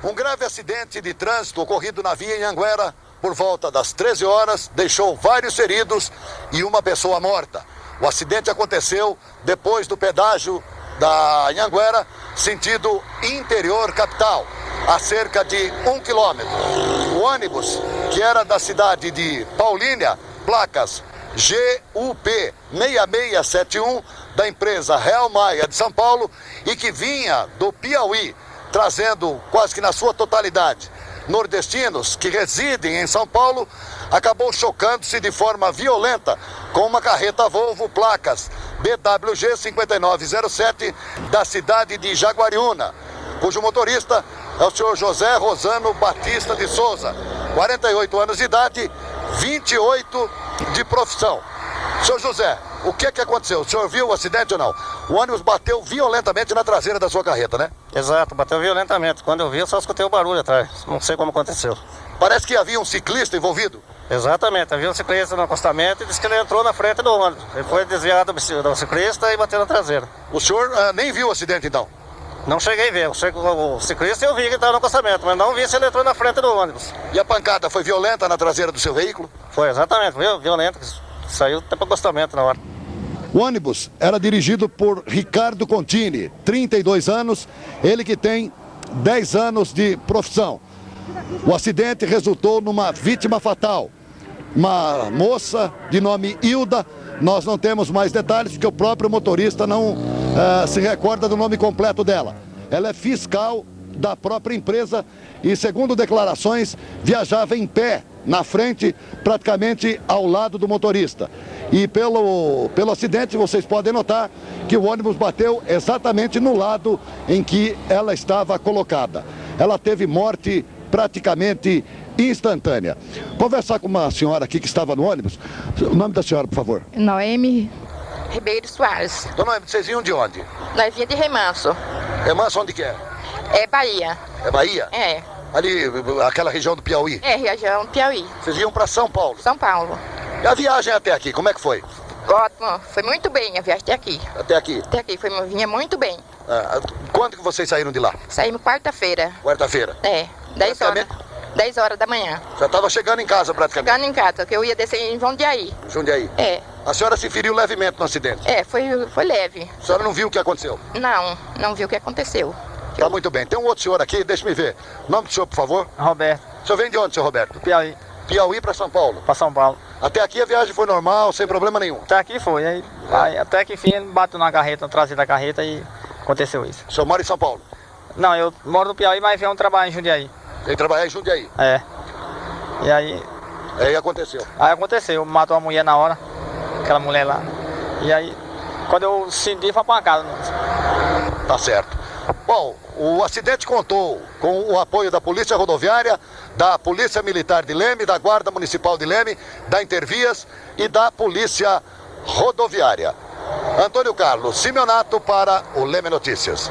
Um grave acidente de trânsito ocorrido na via Anhanguera por volta das 13 horas deixou vários feridos e uma pessoa morta. O acidente aconteceu depois do pedágio da Anhanguera, sentido interior capital, a cerca de 1 quilômetro. O ônibus, que era da cidade de Paulínia, placas GUP 6671, da empresa Real Maia de São Paulo, e que vinha do Piauí, trazendo quase que na sua totalidade nordestinos que residem em São Paulo, acabou chocando-se de forma violenta com uma carreta Volvo, placas BWG 5907, da cidade de Jaguariúna, cujo motorista é o senhor José Rosano Batista de Souza, 48 anos de idade, 28 de profissão. Senhor José, o que aconteceu? O senhor viu o acidente ou não? O ônibus bateu violentamente na traseira da sua carreta, né? Exato, bateu violentamente. Quando eu vi, eu só escutei o barulho atrás. Não sei como aconteceu. Parece que havia um ciclista envolvido. Exatamente, havia um ciclista no acostamento e disse que ele entrou na frente do ônibus. Ele foi desviado do ciclista e bateu na traseira. O senhor nem viu o acidente, então? Não cheguei a ver. O ciclista eu vi que estava no acostamento, mas não vi se ele entrou na frente do ônibus. E a pancada foi violenta na traseira do seu veículo? Foi, exatamente, violenta. Saiu até para o acostamento na hora. O ônibus era dirigido por Ricardo Contini, 32 anos, ele que tem 10 anos de profissão. O acidente resultou numa vítima fatal, uma moça de nome Hilda. Nós não temos mais detalhes porque o próprio motorista não se recorda do nome completo dela. Ela é fiscal da própria empresa e, segundo declarações, viajava em pé na frente, praticamente ao lado do motorista. E pelo acidente vocês podem notar que o ônibus bateu exatamente no lado em que ela estava colocada. Ela teve morte praticamente instantânea. Conversar com uma senhora aqui que estava no ônibus. O nome da senhora, por favor? Noemi Ribeiro Soares. Dona Noemi, vocês vinham de onde? Nós vinha de Remanso. Remanso onde que é? É Bahia. É Bahia? É. Ali, aquela região do Piauí? É, região do Piauí. Vocês iam para São Paulo? São Paulo. E a viagem até aqui, como é que foi? Ótimo, foi muito bem a viagem até aqui. Até aqui. Até aqui, vinha muito bem. Quando que vocês saíram de lá? Saímos quarta-feira. Quarta-feira. 10 horas. 10 horas da manhã. Já estava chegando em casa praticamente. Chegando em casa, que eu ia descer em Jundiaí. Jundiaí. A senhora se feriu levemente no acidente? Foi leve. A senhora não viu o que aconteceu? Não vi o que aconteceu. Tá muito bem. Tem um outro senhor aqui, deixa-me ver. Nome do senhor, por favor? Roberto. O senhor vem de onde, senhor Roberto? Do Piauí. Piauí para São Paulo? Para São Paulo. Até aqui a viagem foi normal, sem problema nenhum? Até aqui foi. Aí até que enfim ele bateu na carreta, na traseira da carreta e aconteceu isso. O senhor mora em São Paulo? Não, eu moro no Piauí, mas venho trabalhar em Jundiaí. Vem trabalhar em Jundiaí? E aí... Aí aconteceu? Aí aconteceu, matou a mulher na hora, aquela mulher lá. E aí, quando eu senti, foi pra casa. Tá certo. Bom, o acidente contou com o apoio da Polícia Rodoviária, da Polícia Militar de Leme, da Guarda Municipal de Leme, da Intervias e da Polícia Rodoviária. Antônio Carlos Simeonato para o Leme Notícias.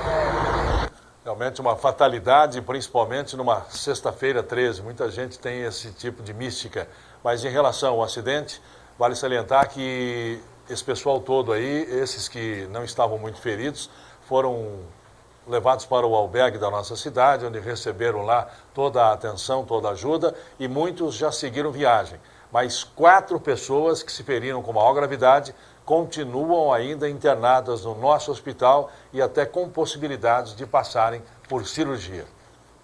Realmente uma fatalidade, principalmente numa sexta-feira 13. Muita gente tem esse tipo de mística. Mas em relação ao acidente, vale salientar que esse pessoal todo aí, esses que não estavam muito feridos, foram levados para o albergue da nossa cidade, onde receberam lá toda a atenção, toda a ajuda, e muitos já seguiram viagem. Mas 4 pessoas que se feriram com maior gravidade continuam ainda internadas no nosso hospital e até com possibilidades de passarem por cirurgia,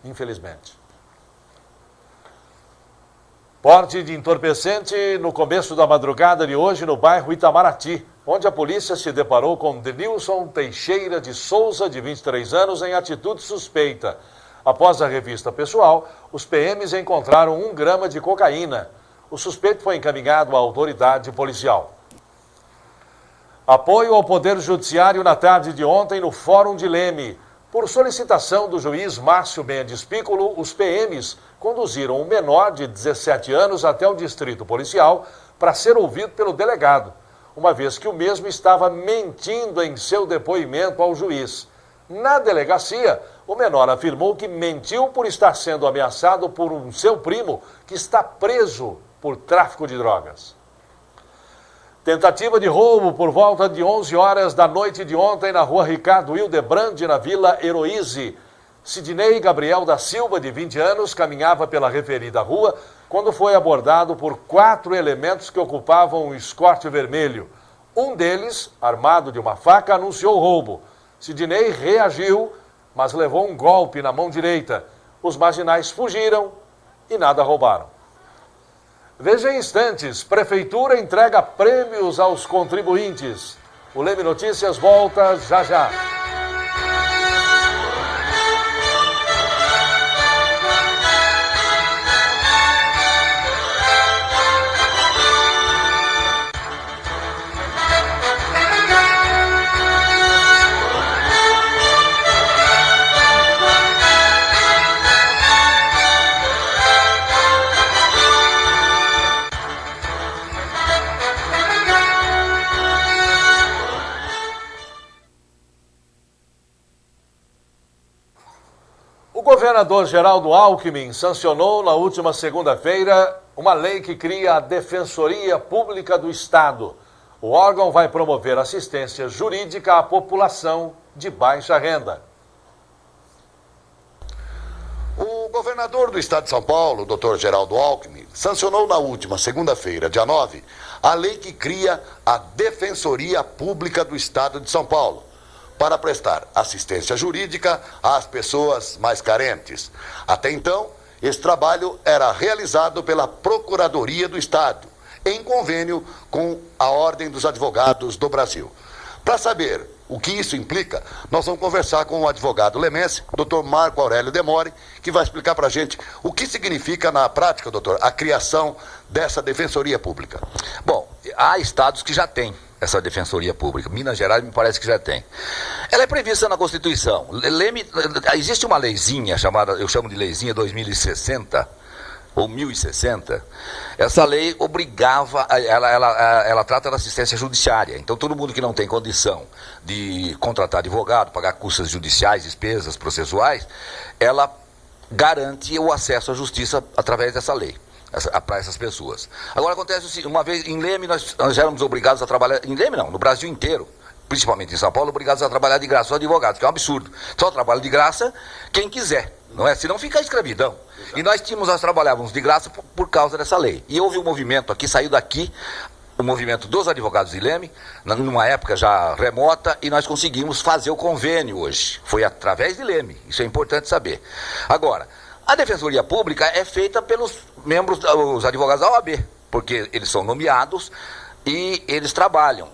infelizmente. Porte de entorpecente no começo da madrugada de hoje no bairro Itamaraty, onde a polícia se deparou com Denilson Teixeira de Souza, de 23 anos, em atitude suspeita. Após a revista pessoal, os PMs encontraram 1 grama de cocaína. O suspeito foi encaminhado à autoridade policial. Apoio ao Poder Judiciário na tarde de ontem no Fórum de Leme. Por solicitação do juiz Márcio Mendes Piccolo, os PMs conduziram um menor de 17 anos até o distrito policial para ser ouvido pelo delegado, uma vez que o mesmo estava mentindo em seu depoimento ao juiz. Na delegacia, o menor afirmou que mentiu por estar sendo ameaçado por seu primo, que está preso por tráfico de drogas. Tentativa de roubo por volta de 11 horas da noite de ontem na rua Ricardo Hildebrand, na Vila Heroíse. Sidney Gabriel da Silva, de 20 anos, caminhava pela referida rua quando foi abordado por 4 elementos que ocupavam um Escort vermelho. Um deles, armado de uma faca, anunciou o roubo. Sidney reagiu, mas levou um golpe na mão direita. Os marginais fugiram e nada roubaram. Veja em instantes, Prefeitura entrega prêmios aos contribuintes. O Leme Notícias volta já já. O governador Geraldo Alckmin sancionou na última segunda-feira uma lei que cria a Defensoria Pública do Estado. O órgão vai promover assistência jurídica à população de baixa renda. O governador do estado de São Paulo, Dr. Geraldo Alckmin, sancionou na última segunda-feira, dia 9, a lei que cria a Defensoria Pública do Estado de São Paulo, para prestar assistência jurídica às pessoas mais carentes. Até então, esse trabalho era realizado pela Procuradoria do Estado, em convênio com a Ordem dos Advogados do Brasil. Para saber o que isso implica, nós vamos conversar com o advogado lemense, Dr. Marco Aurélio Demore, que vai explicar para a gente o que significa na prática, doutor, a criação dessa Defensoria Pública. Bom, há estados que já têm essa Defensoria Pública. Minas Gerais me parece que já tem. Ela é prevista na Constituição. Existe uma leizinha chamada, eu chamo de leizinha 2060, ou 1060. Essa lei obrigava, ela trata da assistência judiciária. Então todo mundo que não tem condição de contratar advogado, pagar custas judiciais, despesas processuais, ela garante o acesso à justiça através dessa lei. para essas pessoas. Agora acontece o seguinte, uma vez em Leme nós éramos obrigados a trabalhar, em Leme não, no Brasil inteiro, principalmente em São Paulo, obrigados a trabalhar de graça, só advogados, que é um absurdo. Só trabalha de graça quem quiser, não é? Senão fica a escravidão. E nós trabalhávamos de graça por causa dessa lei. E houve um movimento aqui, saiu daqui, o movimento dos advogados de Leme, numa época já remota, e nós conseguimos fazer o convênio hoje. Foi através de Leme, isso é importante saber. Agora, a Defensoria Pública é feita pelos membros, os advogados da OAB, porque eles são nomeados e eles trabalham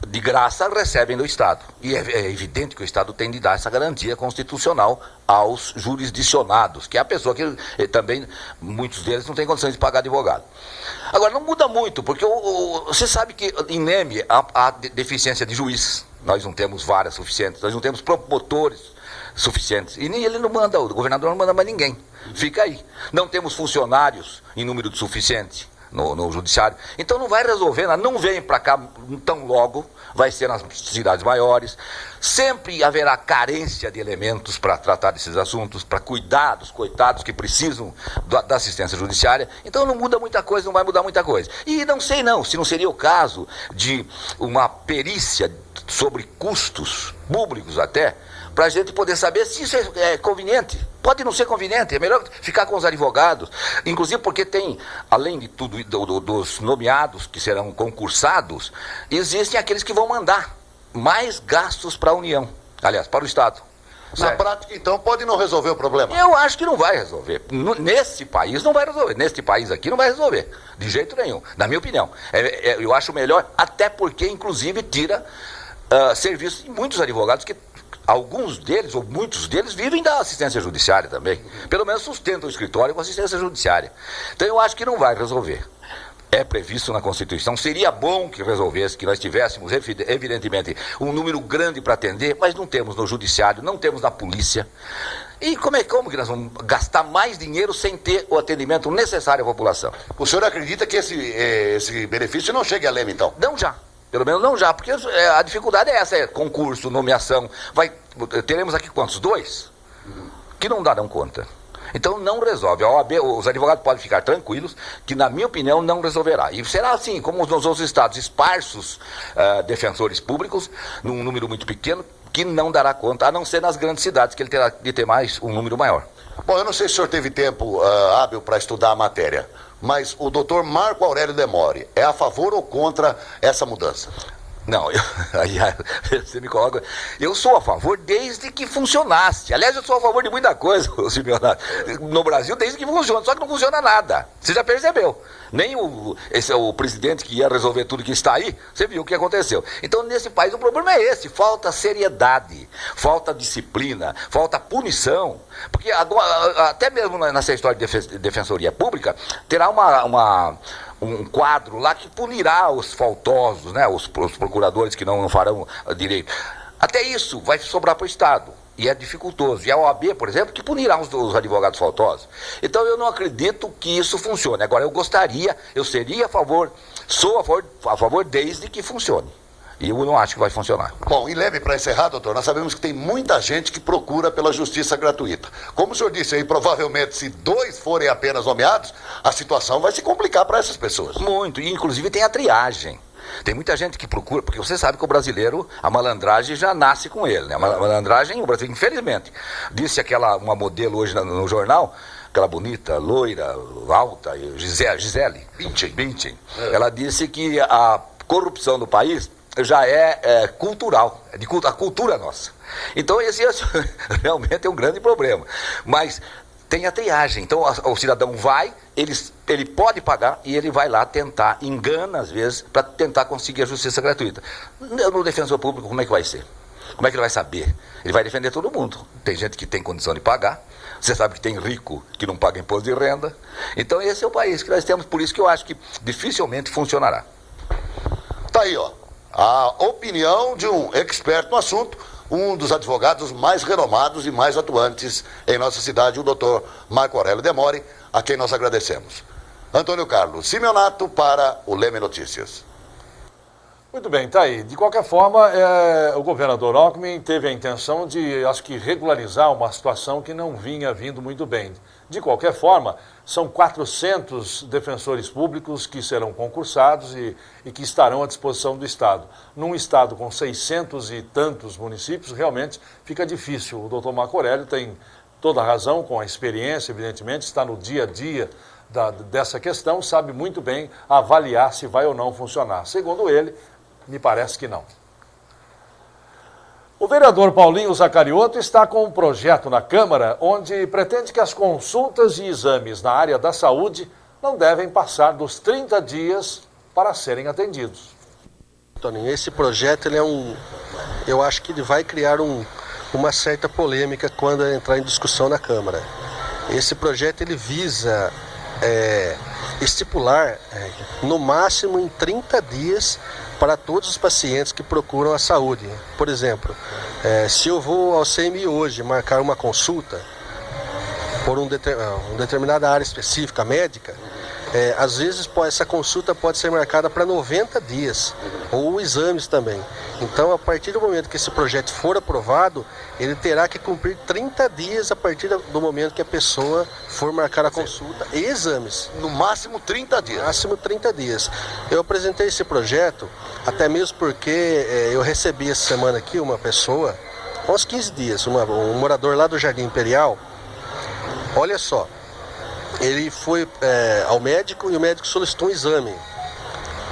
de graça, recebem do Estado. E é evidente que o Estado tem de dar essa garantia constitucional aos jurisdicionados, que é a pessoa que também, muitos deles não têm condições de pagar advogado. Agora, não muda muito, porque você sabe que em Leme há deficiência de juiz. Nós não temos varas suficientes, nós não temos promotores suficientes. E nem ele não manda, o governador não manda mais ninguém. Fica aí. Não temos funcionários em número suficiente no judiciário. Então não vai resolver, não vem para cá tão logo, vai ser nas cidades maiores. Sempre haverá carência de elementos para tratar desses assuntos, para cuidar dos coitados que precisam da assistência judiciária. Então não muda muita coisa, não vai mudar muita coisa. E não sei se não seria o caso de uma perícia sobre custos públicos até, para a gente poder saber se isso é conveniente. Pode não ser conveniente, é melhor ficar com os advogados, inclusive porque tem, além de tudo, dos nomeados que serão concursados, existem aqueles que vão mandar mais gastos para a União, aliás, para o Estado. Na prática, então, pode não resolver o problema? Eu acho que não vai resolver. Nesse país não vai resolver. Neste país aqui não vai resolver. De jeito nenhum, na minha opinião. Eu acho melhor, até porque, inclusive, tira serviços de muitos advogados que alguns deles, ou muitos deles, vivem da assistência judiciária também. Pelo menos sustentam o escritório com assistência judiciária. Então eu acho que não vai resolver. É previsto na Constituição. Seria bom que resolvesse, que nós tivéssemos, evidentemente, um número grande para atender, mas não temos no judiciário, não temos na polícia. E como que nós vamos gastar mais dinheiro sem ter o atendimento necessário à população? O senhor acredita que esse benefício não chegue a Leme, então? Não já. Pelo menos não já, porque a dificuldade é essa, concurso, nomeação. Teremos aqui quantos? 2? Que não darão conta. Então não resolve. A OAB, os advogados podem ficar tranquilos, que na minha opinião não resolverá. E será assim, como nos outros estados, esparsos defensores públicos, num número muito pequeno, que não dará conta, a não ser nas grandes cidades, que ele terá de ter um número maior. Bom, eu não sei se o senhor teve tempo hábil para estudar a matéria, mas o doutor Marco Aurélio Demore é a favor ou contra essa mudança? Não, aí você me coloca. Eu sou a favor desde que funcionasse. Aliás, eu sou a favor de muita coisa, Simeonato, no Brasil, desde que funciona. Só que não funciona nada. Você já percebeu. Nem o presidente que ia resolver tudo que está aí, você viu o que aconteceu. Então, nesse país, o problema é esse. Falta seriedade, falta disciplina, falta punição. Porque agora, até mesmo nessa história de defensoria pública, terá um quadro lá que punirá os faltosos, né, os procuradores que não farão direito. Até isso vai sobrar para o Estado. E é dificultoso. E a OAB, por exemplo, que punirá os advogados faltosos. Então eu não acredito que isso funcione. Agora eu seria a favor, sou a favor desde que funcione. E eu não acho que vai funcionar. Bom, e leve para encerrar, doutor, nós sabemos que tem muita gente que procura pela justiça gratuita. Como o senhor disse aí, provavelmente se 2 forem apenas nomeados, a situação vai se complicar para essas pessoas. Muito, e inclusive tem a triagem. Tem muita gente que procura, porque você sabe que o brasileiro, a malandragem já nasce com ele, né? A malandragem, o Brasil, infelizmente, disse uma modelo hoje no jornal, aquela bonita, loira, alta, Gisele Bündchen. Ela disse que a corrupção do país já é cultural, a cultura nossa. Então esse realmente é um grande problema. Mas tem a triagem. Então o cidadão vai, ele pode pagar e ele vai lá tentar, engana às vezes, para tentar conseguir a justiça gratuita. No defensor público, como é que vai ser? Como é que ele vai saber? Ele vai defender todo mundo. Tem gente que tem condição de pagar. Você sabe que tem rico que não paga imposto de renda. Então esse é o país que nós temos. Por isso que eu acho que dificilmente funcionará. Tá aí, ó. A opinião de um expert no assunto, um dos advogados mais renomados e mais atuantes em nossa cidade, o doutor Marco Aurélio Demore, a quem nós agradecemos. Antônio Carlos Simeonato para o Leme Notícias. Muito bem, tá aí. De qualquer forma, o governador Alckmin teve a intenção de, acho que, regularizar uma situação que não vinha vindo muito bem. De qualquer forma, são 400 defensores públicos que serão concursados e que estarão à disposição do Estado. Num Estado com 600 e tantos municípios, realmente fica difícil. O doutor Marco Aurélio tem toda a razão, com a experiência, evidentemente, está no dia a dia dessa questão, sabe muito bem avaliar se vai ou não funcionar. Segundo ele, me parece que não. O vereador Paulinho Zacariotto está com um projeto na Câmara onde pretende que as consultas e exames na área da saúde não devem passar dos 30 dias para serem atendidos. Toninho, esse projeto eu acho que ele vai criar uma certa polêmica quando entrar em discussão na Câmara. Esse projeto ele visa estipular no máximo em 30 dias para todos os pacientes que procuram a saúde. Por exemplo, se eu vou ao CMI hoje marcar uma consulta por uma determinada área específica médica, às vezes essa consulta pode ser marcada para 90 dias, ou exames também. Então, a partir do momento que esse projeto for aprovado, ele terá que cumprir 30 dias a partir do momento que a pessoa for marcar a consulta e exames. No máximo 30 dias. No máximo 30 dias. Eu apresentei esse projeto, até mesmo porque eu recebi essa semana aqui uma pessoa, há uns 15 dias, um morador lá do Jardim Imperial. Olha só, ele foi ao médico e o médico solicitou um exame.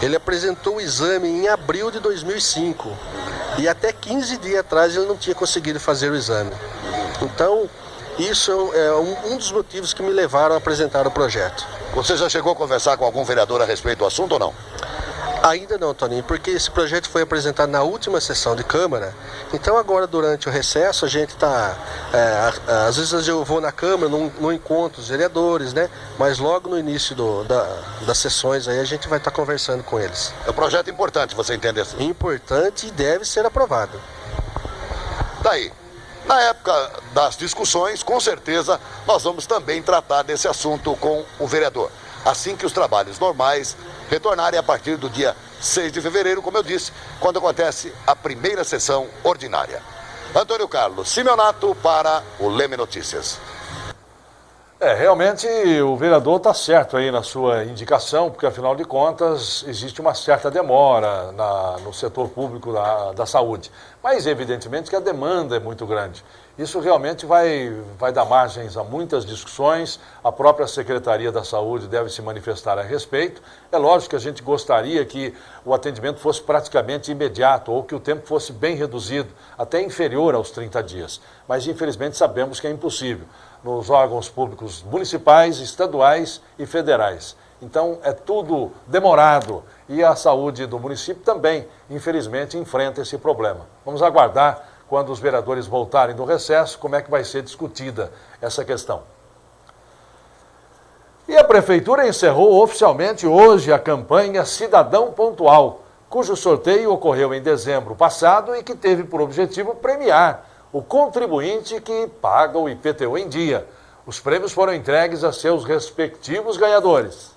Ele apresentou o exame em abril de 2005 e até 15 dias atrás ele não tinha conseguido fazer o exame. Então, isso é um dos motivos que me levaram a apresentar o projeto. Você já chegou a conversar com algum vereador a respeito do assunto ou não? Ainda não, Toninho, porque esse projeto foi apresentado na última sessão de Câmara. Então agora, durante o recesso, a gente está... às vezes eu vou na Câmara, não encontro os vereadores, né? Mas logo no início das sessões aí a gente vai estar conversando com eles. É um projeto importante, você entende assim? Importante e deve ser aprovado. Daí, na época das discussões, com certeza, nós vamos também tratar desse assunto com o vereador. Assim que os trabalhos normais retornarem a partir do dia 6 de fevereiro, como eu disse, quando acontece a primeira sessão ordinária. Antônio Carlos Simeonato para o Leme Notícias. Realmente o vereador está certo aí na sua indicação, porque afinal de contas existe uma certa demora no setor público da saúde. Mas evidentemente que a demanda é muito grande. Isso realmente vai dar margens a muitas discussões, a própria Secretaria da Saúde deve se manifestar a respeito. É lógico que a gente gostaria que o atendimento fosse praticamente imediato ou que o tempo fosse bem reduzido, até inferior aos 30 dias. Mas infelizmente sabemos que é impossível nos órgãos públicos municipais, estaduais e federais. Então é tudo demorado e a saúde do município também, infelizmente, enfrenta esse problema. Vamos aguardar quando os vereadores voltarem do recesso, como é que vai ser discutida essa questão. E a Prefeitura encerrou oficialmente hoje a campanha Cidadão Pontual, cujo sorteio ocorreu em dezembro passado e que teve por objetivo premiar o contribuinte que paga o IPTU em dia. Os prêmios foram entregues a seus respectivos ganhadores.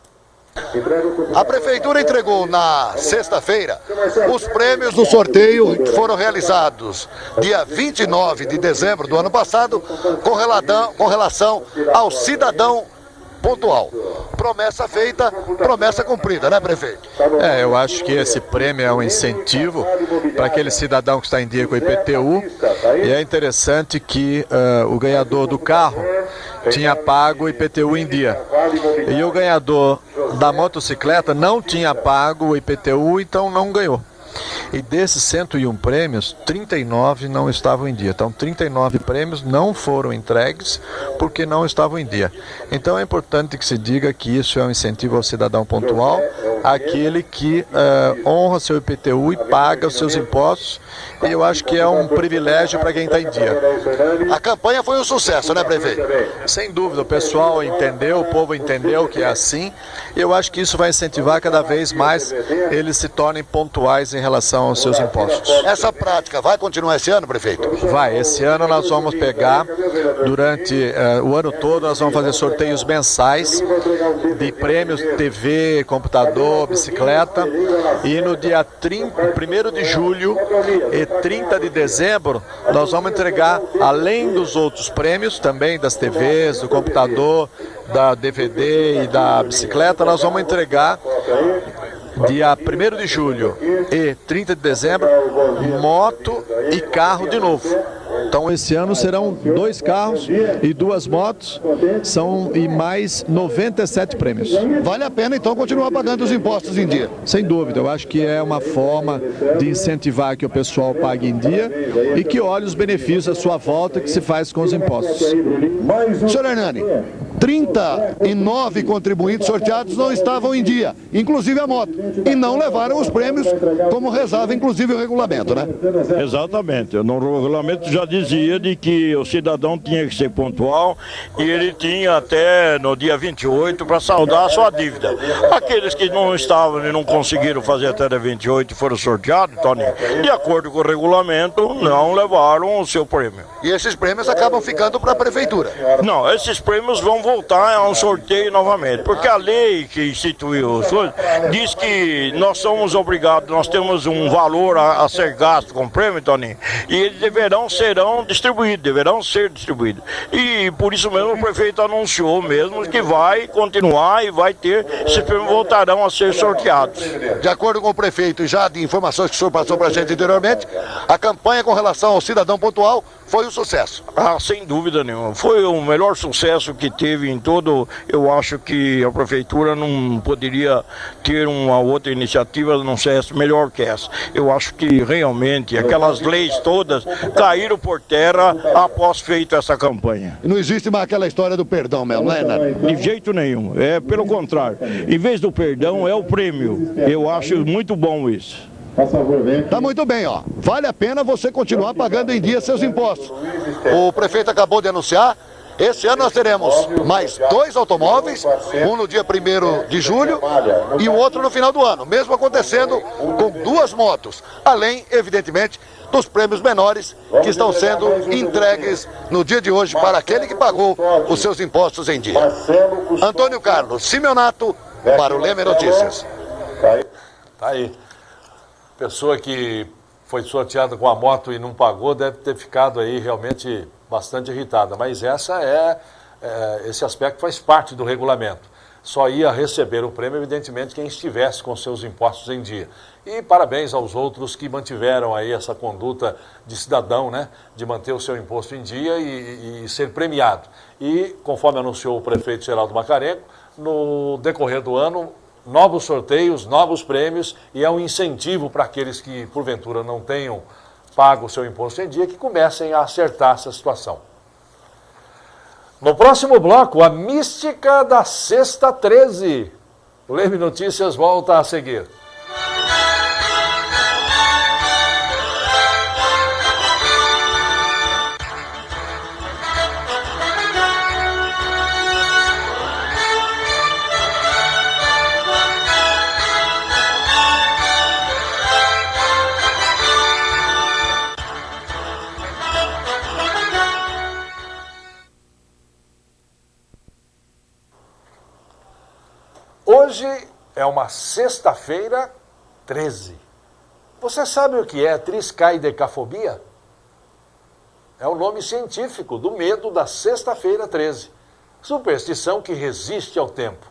A Prefeitura entregou na sexta-feira os prêmios do sorteio que foram realizados dia 29 de dezembro do ano passado com relação ao Cidadão Pontual. Promessa feita, promessa cumprida, né, prefeito? Eu acho que esse prêmio é um incentivo para aquele cidadão que está em dia com o IPTU e é interessante que o ganhador do carro tinha pago o IPTU em dia e o ganhador da motocicleta não tinha pago o IPTU, então não ganhou. E desses 101 prêmios, 39 não estavam em dia. Então, 39 prêmios não foram entregues porque não estavam em dia. Então, é importante que se diga que isso é um incentivo ao cidadão pontual, aquele que honra seu IPTU e paga os seus impostos. E eu acho que é um privilégio para quem está em dia. A campanha foi um sucesso, né, prefeito? Sem dúvida, o pessoal entendeu, o povo entendeu que é assim. Eu acho que isso vai incentivar cada vez mais eles se tornem pontuais em relação aos seus impostos. Essa prática vai continuar esse ano, prefeito? Vai, esse ano nós vamos pegar, durante o ano todo, nós vamos fazer sorteios mensais de prêmios, TV, computador, computador, bicicleta. E no dia 1º de julho e 30 de dezembro, nós vamos entregar, além dos outros prêmios, também das TVs, do computador, da DVD e da bicicleta, nós vamos entregar dia 1º de julho e 30 de dezembro, moto e carro de novo. Então esse ano serão 2 carros e 2 motos, e mais 97 prêmios. Vale a pena então continuar pagando os impostos em dia? Sem dúvida, eu acho que é uma forma de incentivar que o pessoal pague em dia e que olhe os benefícios à sua volta que se faz com os impostos. Senhor Hernani, 39 contribuintes sorteados não estavam em dia, inclusive a moto, e não levaram os prêmios como rezava inclusive o regulamento, né? Exatamente, no regulamento já dizia de que o cidadão tinha que ser pontual e ele tinha até no dia 28 para saldar a sua dívida. Aqueles que não estavam e não conseguiram fazer até dia 28 e foram sorteados, Tony, de acordo com o regulamento, não levaram o seu prêmio. E esses prêmios acabam ficando para a prefeitura? Não, esses prêmios vão voltar a um sorteio novamente, porque a lei que instituiu as coisas diz que nós somos obrigados, nós temos um valor a ser gasto com prêmio, Tony, e eles deverão ser distribuídos. E por isso mesmo o prefeito anunciou mesmo que vai continuar e vai ter, esses prêmios voltarão a ser sorteados. De acordo com o prefeito, já de informações que o senhor passou para a gente anteriormente, a campanha com relação ao cidadão pontual foi um sucesso. Sem dúvida nenhuma. Foi o melhor sucesso que teve em todo. Eu acho que a prefeitura não poderia ter uma outra iniciativa não ser melhor que essa. Eu acho que realmente aquelas leis todas caíram por terra após feita essa campanha. E não existe mais aquela história do perdão mesmo, não é, Hernani? De jeito nenhum. É pelo contrário. Em vez do perdão, é o prêmio. Eu acho muito bom isso. Tá muito bem, ó. Vale a pena você continuar pagando em dia seus impostos. O prefeito acabou de anunciar, esse ano nós teremos mais 2 automóveis, um no dia 1º de julho e o outro no final do ano, mesmo acontecendo com 2 motos, além, evidentemente, dos prêmios menores que estão sendo entregues no dia de hoje para aquele que pagou os seus impostos em dia. Antônio Carlos Simeonato, para o Leme Notícias. Tá aí. Pessoa que foi sorteada com a moto e não pagou deve ter ficado aí realmente bastante irritada, mas esse aspecto faz parte do regulamento. Só ia receber o prêmio, evidentemente, quem estivesse com seus impostos em dia. E parabéns aos outros que mantiveram aí essa conduta de cidadão, né, de manter o seu imposto em dia e ser premiado. E, conforme anunciou o prefeito Geraldo Macarenco, no decorrer do ano, novos sorteios, novos prêmios, e é um incentivo para aqueles que, porventura, não tenham pago o seu imposto em dia, que comecem a acertar essa situação. No próximo bloco, a mística da Sexta 13. O Leme Notícias volta a seguir. Hoje é uma sexta-feira 13. Você sabe o que é triscaidecafobia? É o nome científico do medo da sexta-feira 13. Superstição que resiste ao tempo.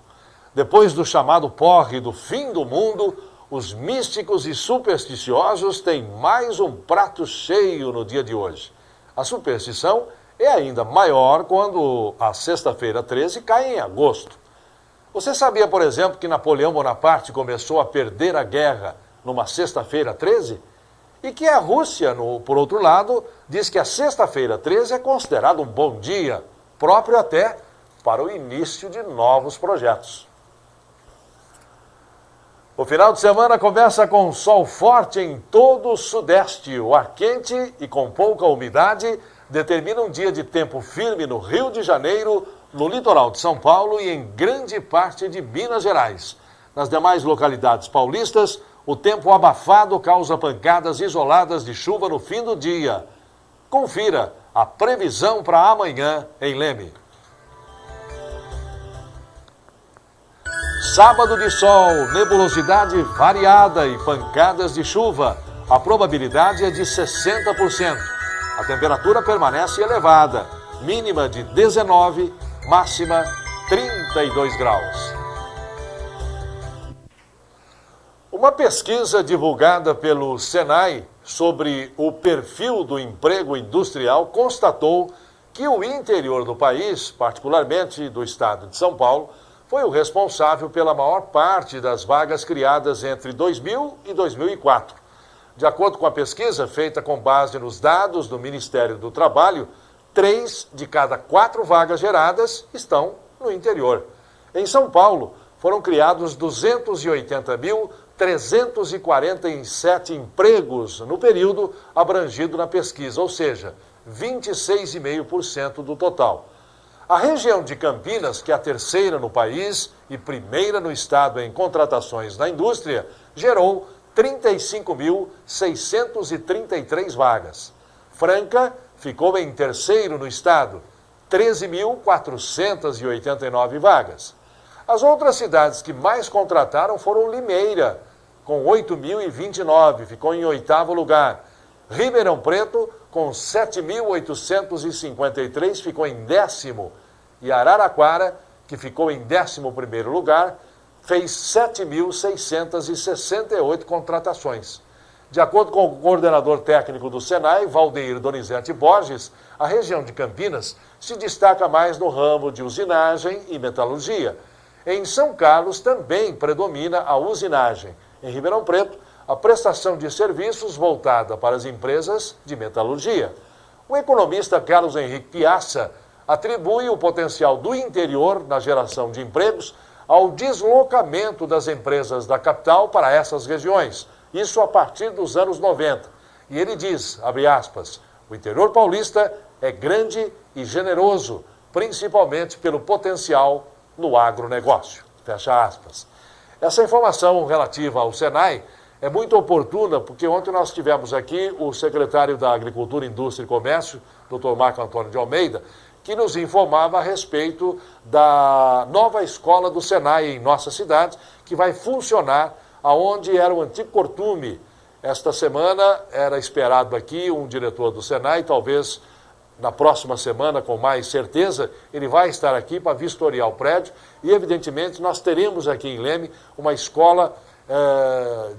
Depois do chamado porre do fim do mundo, os místicos e supersticiosos têm mais um prato cheio no dia de hoje. A superstição é ainda maior quando a sexta-feira 13 cai em agosto. Você sabia, por exemplo, que Napoleão Bonaparte começou a perder a guerra numa sexta-feira 13? E que a Rússia, por outro lado, diz que a sexta-feira 13 é considerado um bom dia, próprio até para o início de novos projetos. O final de semana começa com sol forte em todo o sudeste. O ar quente e com pouca umidade determina um dia de tempo firme no Rio de Janeiro, no litoral de São Paulo e em grande parte de Minas Gerais. Nas demais localidades paulistas, o tempo abafado causa pancadas isoladas de chuva no fim do dia. Confira a previsão para amanhã em Leme. Sábado de sol, nebulosidade variada e pancadas de chuva. A probabilidade é de 60%. A temperatura permanece elevada, mínima de 19, máxima 32 graus. Uma pesquisa divulgada pelo Senai sobre o perfil do emprego industrial constatou que o interior do país, particularmente do estado de São Paulo, foi o responsável pela maior parte das vagas criadas entre 2000 e 2004. De acordo com a pesquisa feita com base nos dados do Ministério do Trabalho, 3 de cada 4 vagas geradas estão no interior. Em São Paulo, foram criados 280.347 empregos no período abrangido na pesquisa, ou seja, 26,5% do total. A região de Campinas, que é a terceira no país e primeira no estado em contratações na indústria, gerou 35.633 vagas. Franca ficou em terceiro no estado, 13.489 vagas. As outras cidades que mais contrataram foram Limeira, com 8.029, ficou em oitavo lugar. Ribeirão Preto, com 7.853, ficou em décimo. E Araraquara, que ficou em 11º lugar, fez 7.668 contratações. De acordo com o coordenador técnico do Senai, Valdeir Donizete Borges, a região de Campinas se destaca mais no ramo de usinagem e metalurgia. Em São Carlos também predomina a usinagem. Em Ribeirão Preto, a prestação de serviços voltada para as empresas de metalurgia. O economista Carlos Henrique Piazza atribui o potencial do interior na geração de empregos ao deslocamento das empresas da capital para essas regiões, isso a partir dos anos 90. E ele diz, abre aspas, o interior paulista é grande e generoso, principalmente pelo potencial no agronegócio, fecha aspas. Essa informação relativa ao Senai é muito oportuna, porque ontem nós tivemos aqui o secretário da Agricultura, Indústria e Comércio, Dr. Marco Antônio de Almeida, que nos informava a respeito da nova escola do Senai em nossa cidade, que vai funcionar aonde era o antigo Cortume. Esta semana era esperado aqui um diretor do Senai, talvez na próxima semana, com mais certeza, ele vai estar aqui para vistoriar o prédio e, evidentemente, nós teremos aqui em Leme uma escola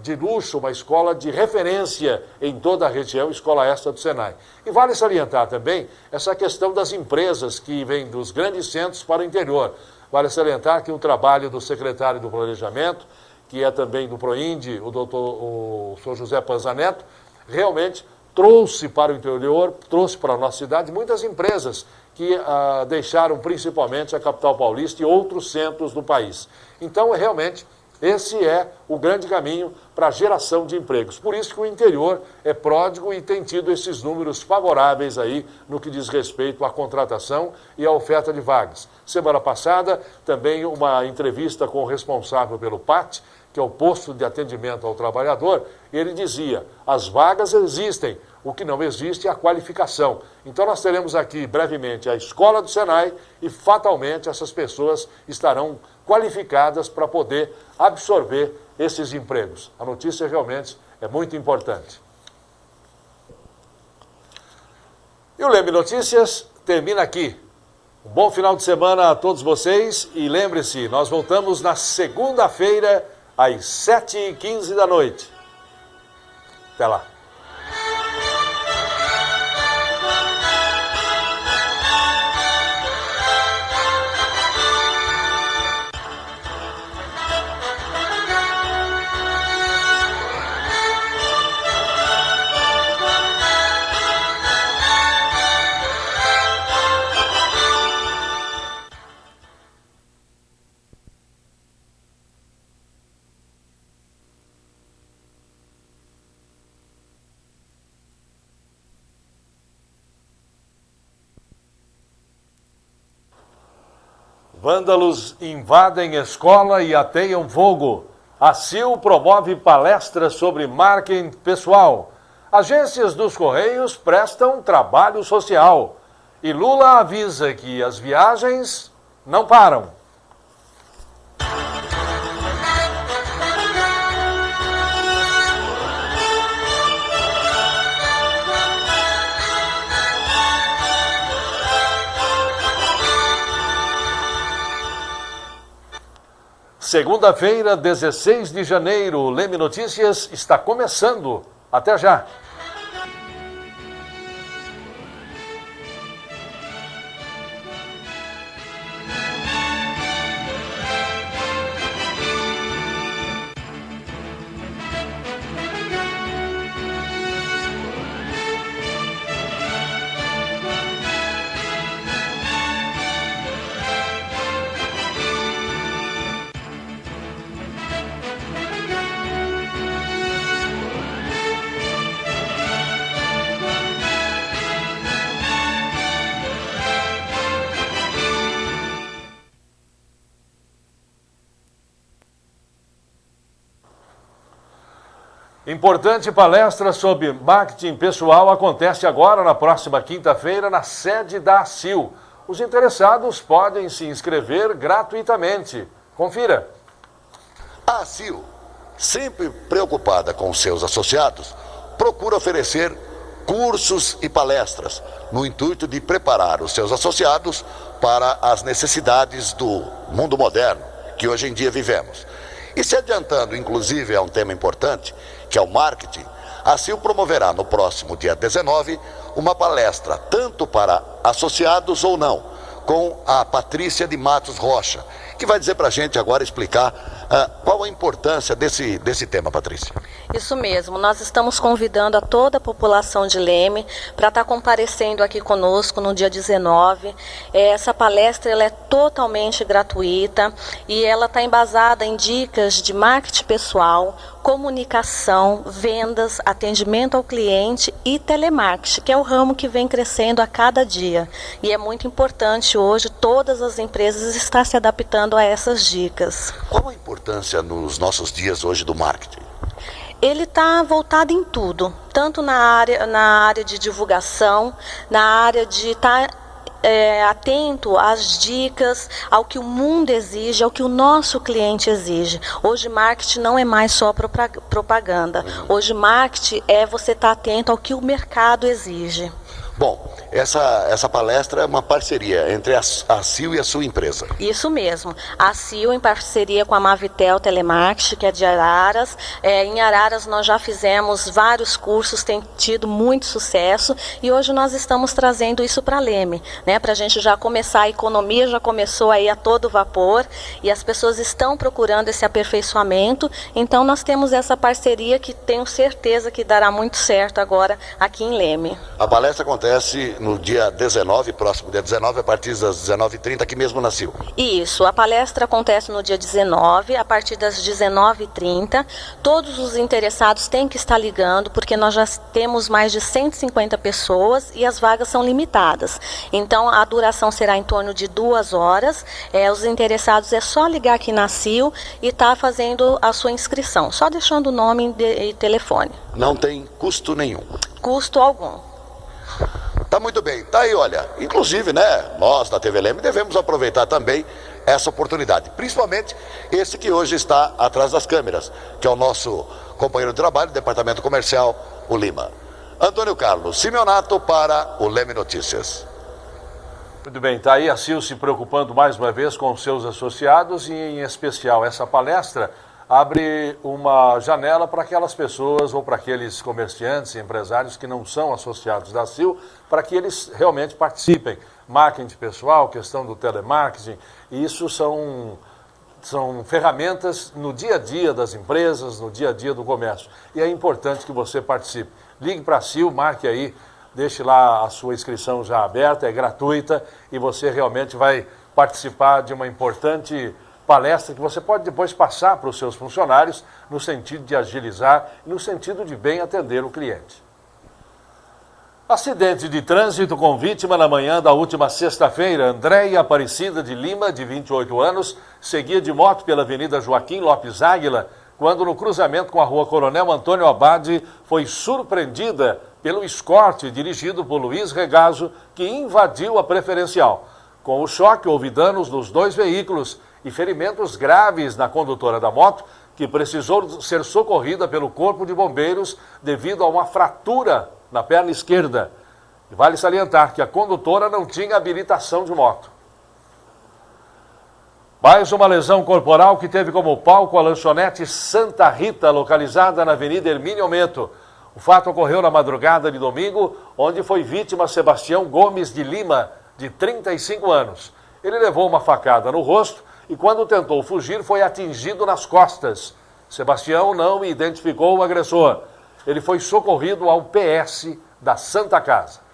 de luxo, uma escola de referência em toda a região, escola esta do Senai. E vale salientar também essa questão das empresas que vêm dos grandes centros para o interior. Vale salientar que o trabalho do secretário do Planejamento, que é também do PROINDE, o Sr. José Panzaneto, realmente trouxe para o interior, trouxe para a nossa cidade muitas empresas que deixaram principalmente a capital paulista e outros centros do país. Então, realmente, esse é o grande caminho para a geração de empregos. Por isso que o interior é pródigo e tem tido esses números favoráveis aí no que diz respeito à contratação e à oferta de vagas. Semana passada, também uma entrevista com o responsável pelo PAT, que é o posto de atendimento ao trabalhador, e ele dizia, as vagas existem, o que não existe é a qualificação. Então nós teremos aqui brevemente a escola do Senai e fatalmente essas pessoas estarão qualificadas para poder absorver esses empregos. A notícia realmente é muito importante. E o Leme Notícias termina aqui. Um bom final de semana a todos vocês e lembre-se, nós voltamos na segunda-feira às 7h15 da noite. Até lá. Vândalos invadem escola e ateiam fogo. A CIL promove palestras sobre marketing pessoal. Agências dos Correios prestam trabalho social. E Lula avisa que as viagens não param. Segunda-feira, 16 de janeiro, o Leme Notícias está começando. Até já. Importante palestra sobre marketing pessoal acontece agora, na próxima quinta-feira, na sede da ACIL. Os interessados podem se inscrever gratuitamente. Confira. A ACIL, sempre preocupada com seus associados, procura oferecer cursos e palestras no intuito de preparar os seus associados para as necessidades do mundo moderno que hoje em dia vivemos. E se adiantando, inclusive, a um tema importante, que é o marketing, a ACIL promoverá no próximo dia 19 uma palestra, tanto para associados ou não, com a Patrícia de Matos Rocha, que vai dizer para a gente agora, explicar qual a importância desse tema, Patrícia. Isso mesmo, nós estamos convidando a toda a população de Leme para estar comparecendo aqui conosco no dia 19. Essa palestra ela é totalmente gratuita e ela está embasada em dicas de marketing pessoal, comunicação, vendas, atendimento ao cliente e telemarketing, que é o ramo que vem crescendo a cada dia. E é muito importante hoje todas as empresas estar se adaptando a essas dicas. Qual a importância nos nossos dias hoje do marketing? Ele está voltado em tudo, tanto na área de divulgação, na área de estar atento às dicas, ao que o mundo exige, ao que o nosso cliente exige. Hoje marketing não é mais só propaganda. Hoje marketing é você estar atento ao que o mercado exige. Bom, essa palestra é uma parceria entre a ACIL e a sua empresa. Isso mesmo. A ACIL em parceria com a Mavitel Telemarketing, que é de Araras. Em Araras nós já fizemos vários cursos, tem tido muito sucesso e hoje nós estamos trazendo isso para Leme, né? Para a gente já começar, a economia já começou aí a todo vapor e as pessoas estão procurando esse aperfeiçoamento. Então nós temos essa parceria que tenho certeza que dará muito certo agora aqui em Leme. A palestra acontece no dia 19, próximo dia 19, a partir das 19h30, aqui mesmo na ACIL. Isso, a palestra acontece no dia 19, a partir das 19h30. Todos os interessados têm que estar ligando, porque nós já temos mais de 150 pessoas e as vagas são limitadas. Então, a duração será em torno de 2 horas. Os interessados é só ligar aqui na ACIL e estar fazendo a sua inscrição, só deixando o nome e telefone. Não tem custo nenhum. Custo algum. Tá muito bem, tá aí, olha, inclusive, né, nós da TV Leme devemos aproveitar também essa oportunidade, principalmente esse que hoje está atrás das câmeras, que é o nosso companheiro de trabalho, Departamento Comercial, o Lima. Antônio Carlos Simeonato para o Leme Notícias. Muito bem, está aí a ACIL se preocupando mais uma vez com os seus associados e, em especial, essa palestra abre uma janela para aquelas pessoas ou para aqueles comerciantes e empresários que não são associados da ACIL, para que eles realmente participem. Marketing pessoal, questão do telemarketing, isso são ferramentas no dia a dia das empresas, no dia a dia do comércio. E é importante que você participe. Ligue para a ACIL, marque aí, deixe lá a sua inscrição já aberta, é gratuita e você realmente vai participar de uma importante palestra que você pode depois passar para os seus funcionários no sentido de agilizar e no sentido de bem atender o cliente. Acidente de trânsito com vítima na manhã da última sexta-feira. Andréia Aparecida de Lima, de 28 anos, seguia de moto pela Avenida Joaquim Lopes Águila, quando no cruzamento com a Rua Coronel Antônio Abade foi surpreendida pelo Escort dirigido por Luiz Regazo, que invadiu a preferencial. Com o choque, houve danos nos 2 veículos e ferimentos graves na condutora da moto, que precisou ser socorrida pelo Corpo de Bombeiros devido a uma fratura na perna esquerda. E vale salientar que a condutora não tinha habilitação de moto. Mais uma lesão corporal que teve como palco a lanchonete Santa Rita, localizada na Avenida Hermínio Aumento. O fato ocorreu na madrugada de domingo, onde foi vítima Sebastião Gomes de Lima, de 35 anos. Ele levou uma facada no rosto e, quando tentou fugir, foi atingido nas costas. Sebastião não identificou o agressor. Ele foi socorrido ao PS da Santa Casa.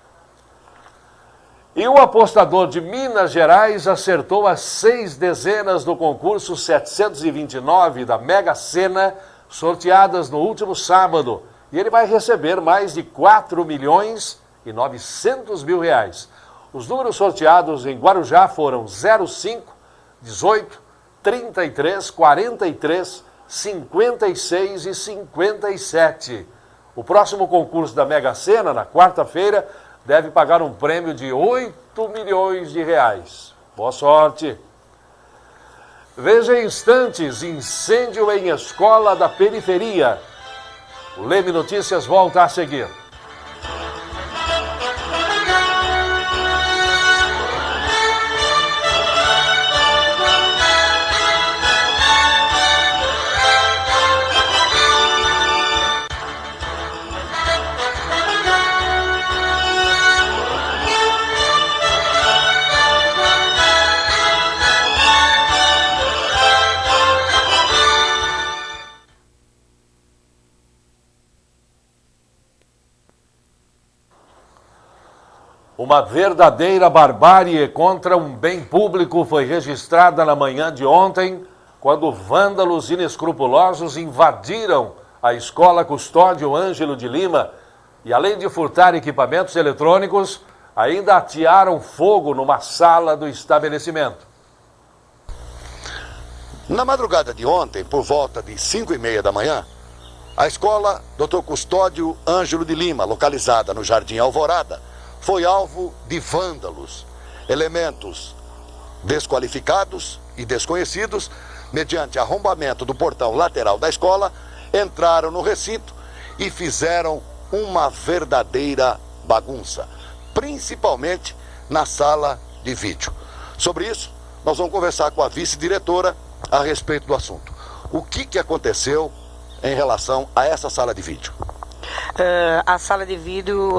E o apostador de Minas Gerais acertou as 6 dezenas do concurso 729 da Mega Sena, sorteadas no último sábado. E ele vai receber mais de 4.900.000 reais. Os números sorteados em Guarujá foram 05, 18, 33, 43, 56 e 57. O próximo concurso da Mega Sena, na quarta-feira, deve pagar um prêmio de 8 milhões de reais. Boa sorte! Veja em instantes, incêndio em escola da periferia. O Leme Notícias volta a seguir. Uma verdadeira barbárie contra um bem público foi registrada na manhã de ontem, quando vândalos inescrupulosos invadiram a Escola Custódio Ângelo de Lima e, além de furtar equipamentos eletrônicos, ainda atearam fogo numa sala do estabelecimento. Na madrugada de ontem, por volta de 5h30 da manhã, a escola Dr. Custódio Ângelo de Lima, localizada no Jardim Alvorada, foi alvo de vândalos, elementos desqualificados e desconhecidos, mediante arrombamento do portão lateral da escola, entraram no recinto e fizeram uma verdadeira bagunça, principalmente na sala de vídeo. Sobre isso, nós vamos conversar com a vice-diretora a respeito do assunto. O que aconteceu em relação a essa sala de vídeo? A sala de vídeo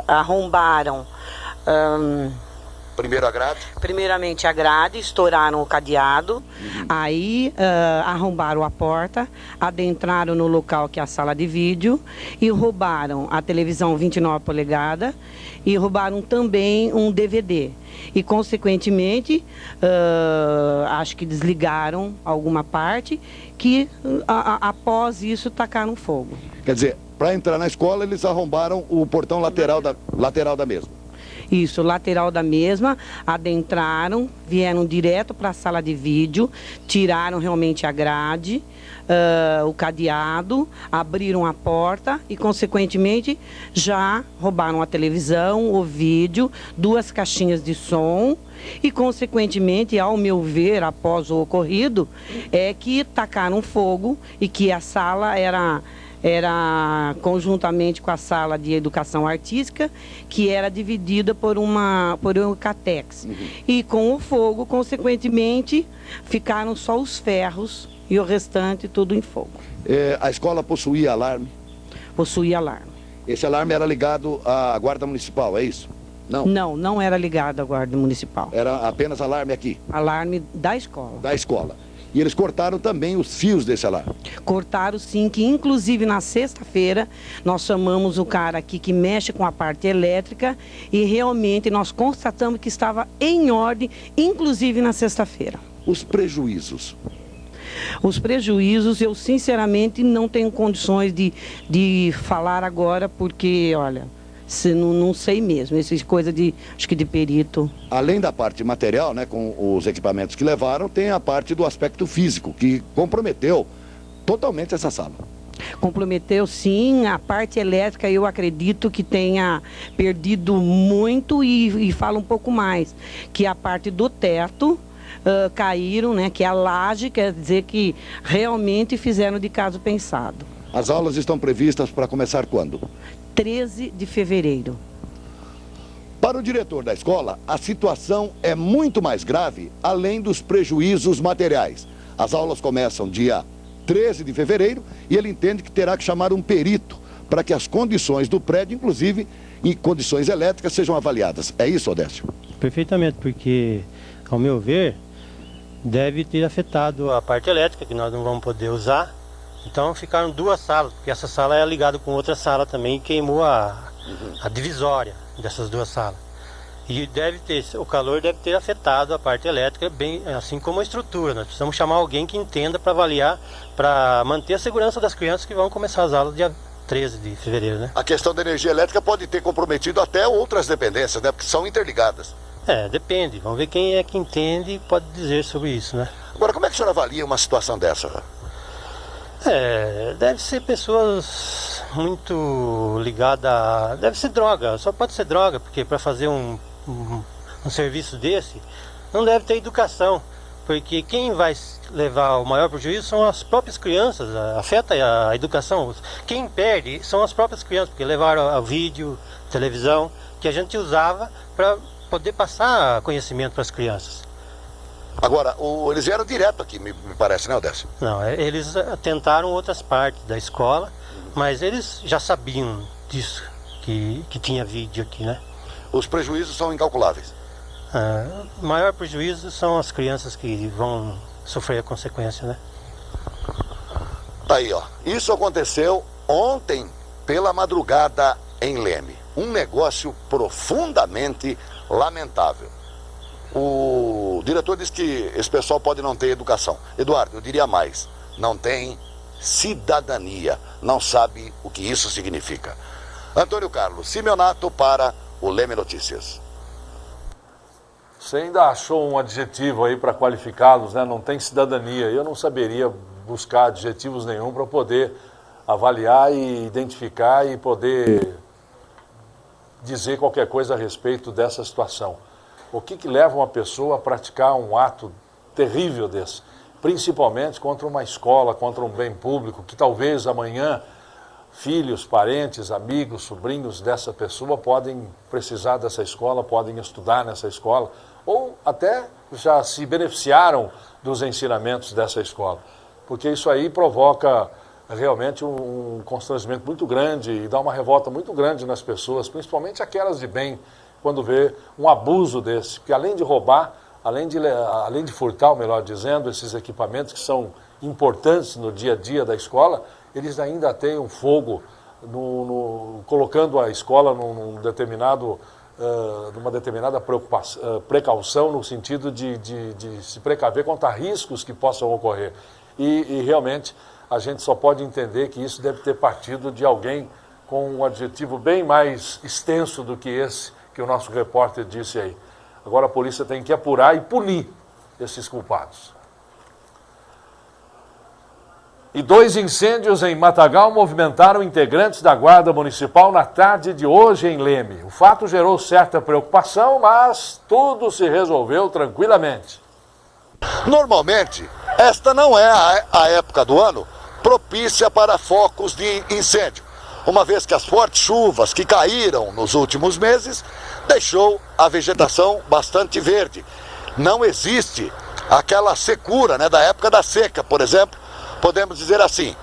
arrombaram. Primeiro a grade? Primeiramente a grade, estouraram o cadeado, aí arrombaram a porta, adentraram no local que é a sala de vídeo e roubaram a televisão 29 polegadas e roubaram também um DVD. E, consequentemente, acho que desligaram alguma parte que, após isso, tacaram fogo. Quer dizer, para entrar na escola, eles arrombaram o portão lateral da mesma. Isso, lateral da mesma, adentraram, vieram direto para a sala de vídeo, tiraram realmente a grade, o cadeado, abriram a porta e, consequentemente, já roubaram a televisão, o vídeo, 2 caixinhas de som e, consequentemente, ao meu ver, após o ocorrido, é que tacaram fogo e que a sala era conjuntamente com a sala de educação artística, que era dividida por um catex. E com o fogo, consequentemente, ficaram só os ferros e o restante tudo em fogo. A escola possuía alarme? Possuía alarme. Esse alarme era ligado à Guarda Municipal, é isso? Não? Não era ligado à Guarda Municipal. Era apenas alarme aqui? Alarme da escola. Da escola. E eles cortaram também os fios desse alarme? Cortaram sim, que inclusive na sexta-feira nós chamamos o cara aqui que mexe com a parte elétrica e realmente nós constatamos que estava em ordem, inclusive na sexta-feira. Os prejuízos? Os prejuízos eu sinceramente não tenho condições de falar agora porque, olha... Não sei mesmo, essas coisas acho que de perito. Além da parte material, né, com os equipamentos que levaram, tem a parte do aspecto físico, que comprometeu totalmente essa sala. Comprometeu sim, a parte elétrica eu acredito que tenha perdido muito e falo um pouco mais, que a parte do teto caíram, né, que a laje, quer dizer que realmente fizeram de caso pensado. As aulas estão previstas para começar quando? 13 de fevereiro. Para o diretor da escola, a situação é muito mais grave, além dos prejuízos materiais. As aulas começam dia 13 de fevereiro e ele entende que terá que chamar um perito para que as condições do prédio, inclusive em condições elétricas, sejam avaliadas. É isso, Odécio? Perfeitamente, porque, ao meu ver, deve ter afetado a parte elétrica, que nós não vamos poder usar. Então ficaram duas salas, porque essa sala é ligada com outra sala também e queimou a divisória dessas duas salas. E o calor deve ter afetado a parte elétrica, bem assim como a estrutura. Nós precisamos chamar alguém que entenda para avaliar, para manter a segurança das crianças que vão começar as aulas dia 13 de fevereiro, né? A questão da energia elétrica pode ter comprometido até outras dependências, né? Porque são interligadas. Depende. Vamos ver quem é que entende e pode dizer sobre isso, né? Agora, como é que o senhor avalia uma situação dessa? Deve ser pessoas muito ligadas a... Deve ser droga, só pode ser droga, porque para fazer um serviço desse, não deve ter educação, porque quem vai levar o maior prejuízo são as próprias crianças, afeta a educação. Quem perde são as próprias crianças, porque levaram a vídeo, televisão, que a gente usava para poder passar conhecimento para as crianças. Agora, eles vieram direto aqui, me parece, né, Odécio? Não, eles tentaram outras partes da escola, mas eles já sabiam disso, que tinha vídeo aqui, né? Os prejuízos são incalculáveis. O maior prejuízo são as crianças que vão sofrer a consequência, né? Tá aí, ó. Isso aconteceu ontem pela madrugada em Leme. Um negócio profundamente lamentável. O diretor disse que esse pessoal pode não ter educação. Eduardo, eu diria mais. Não tem cidadania. Não sabe o que isso significa. Antônio Carlos Simeonato para o Leme Notícias. Você ainda achou um adjetivo aí para qualificá-los, né? Não tem cidadania. Eu não saberia buscar adjetivos nenhum para poder avaliar e identificar e poder dizer qualquer coisa a respeito dessa situação. O que leva uma pessoa a praticar um ato terrível desse? Principalmente contra uma escola, contra um bem público, que talvez amanhã filhos, parentes, amigos, sobrinhos dessa pessoa podem precisar dessa escola, podem estudar nessa escola, ou até já se beneficiaram dos ensinamentos dessa escola. Porque isso aí provoca realmente um constrangimento muito grande e dá uma revolta muito grande nas pessoas, principalmente aquelas de bem, quando vê um abuso desse, porque além de roubar, além de furtar, melhor dizendo, esses equipamentos que são importantes no dia a dia da escola, eles ainda têm um fogo, colocando a escola numa determinada precaução, no sentido de se precaver contra riscos que possam ocorrer. E realmente a gente só pode entender que isso deve ter partido de alguém com um adjetivo bem mais extenso do que esse que o nosso repórter disse aí. Agora a polícia tem que apurar e punir esses culpados. E 2 incêndios em Matagal movimentaram integrantes da Guarda Municipal na tarde de hoje em Leme. O fato gerou certa preocupação, mas tudo se resolveu tranquilamente. Normalmente, esta não é a época do ano propícia para focos de incêndio, uma vez que as fortes chuvas que caíram nos últimos meses deixou a vegetação bastante verde. Não existe aquela secura, né, da época da seca, por exemplo, podemos dizer assim.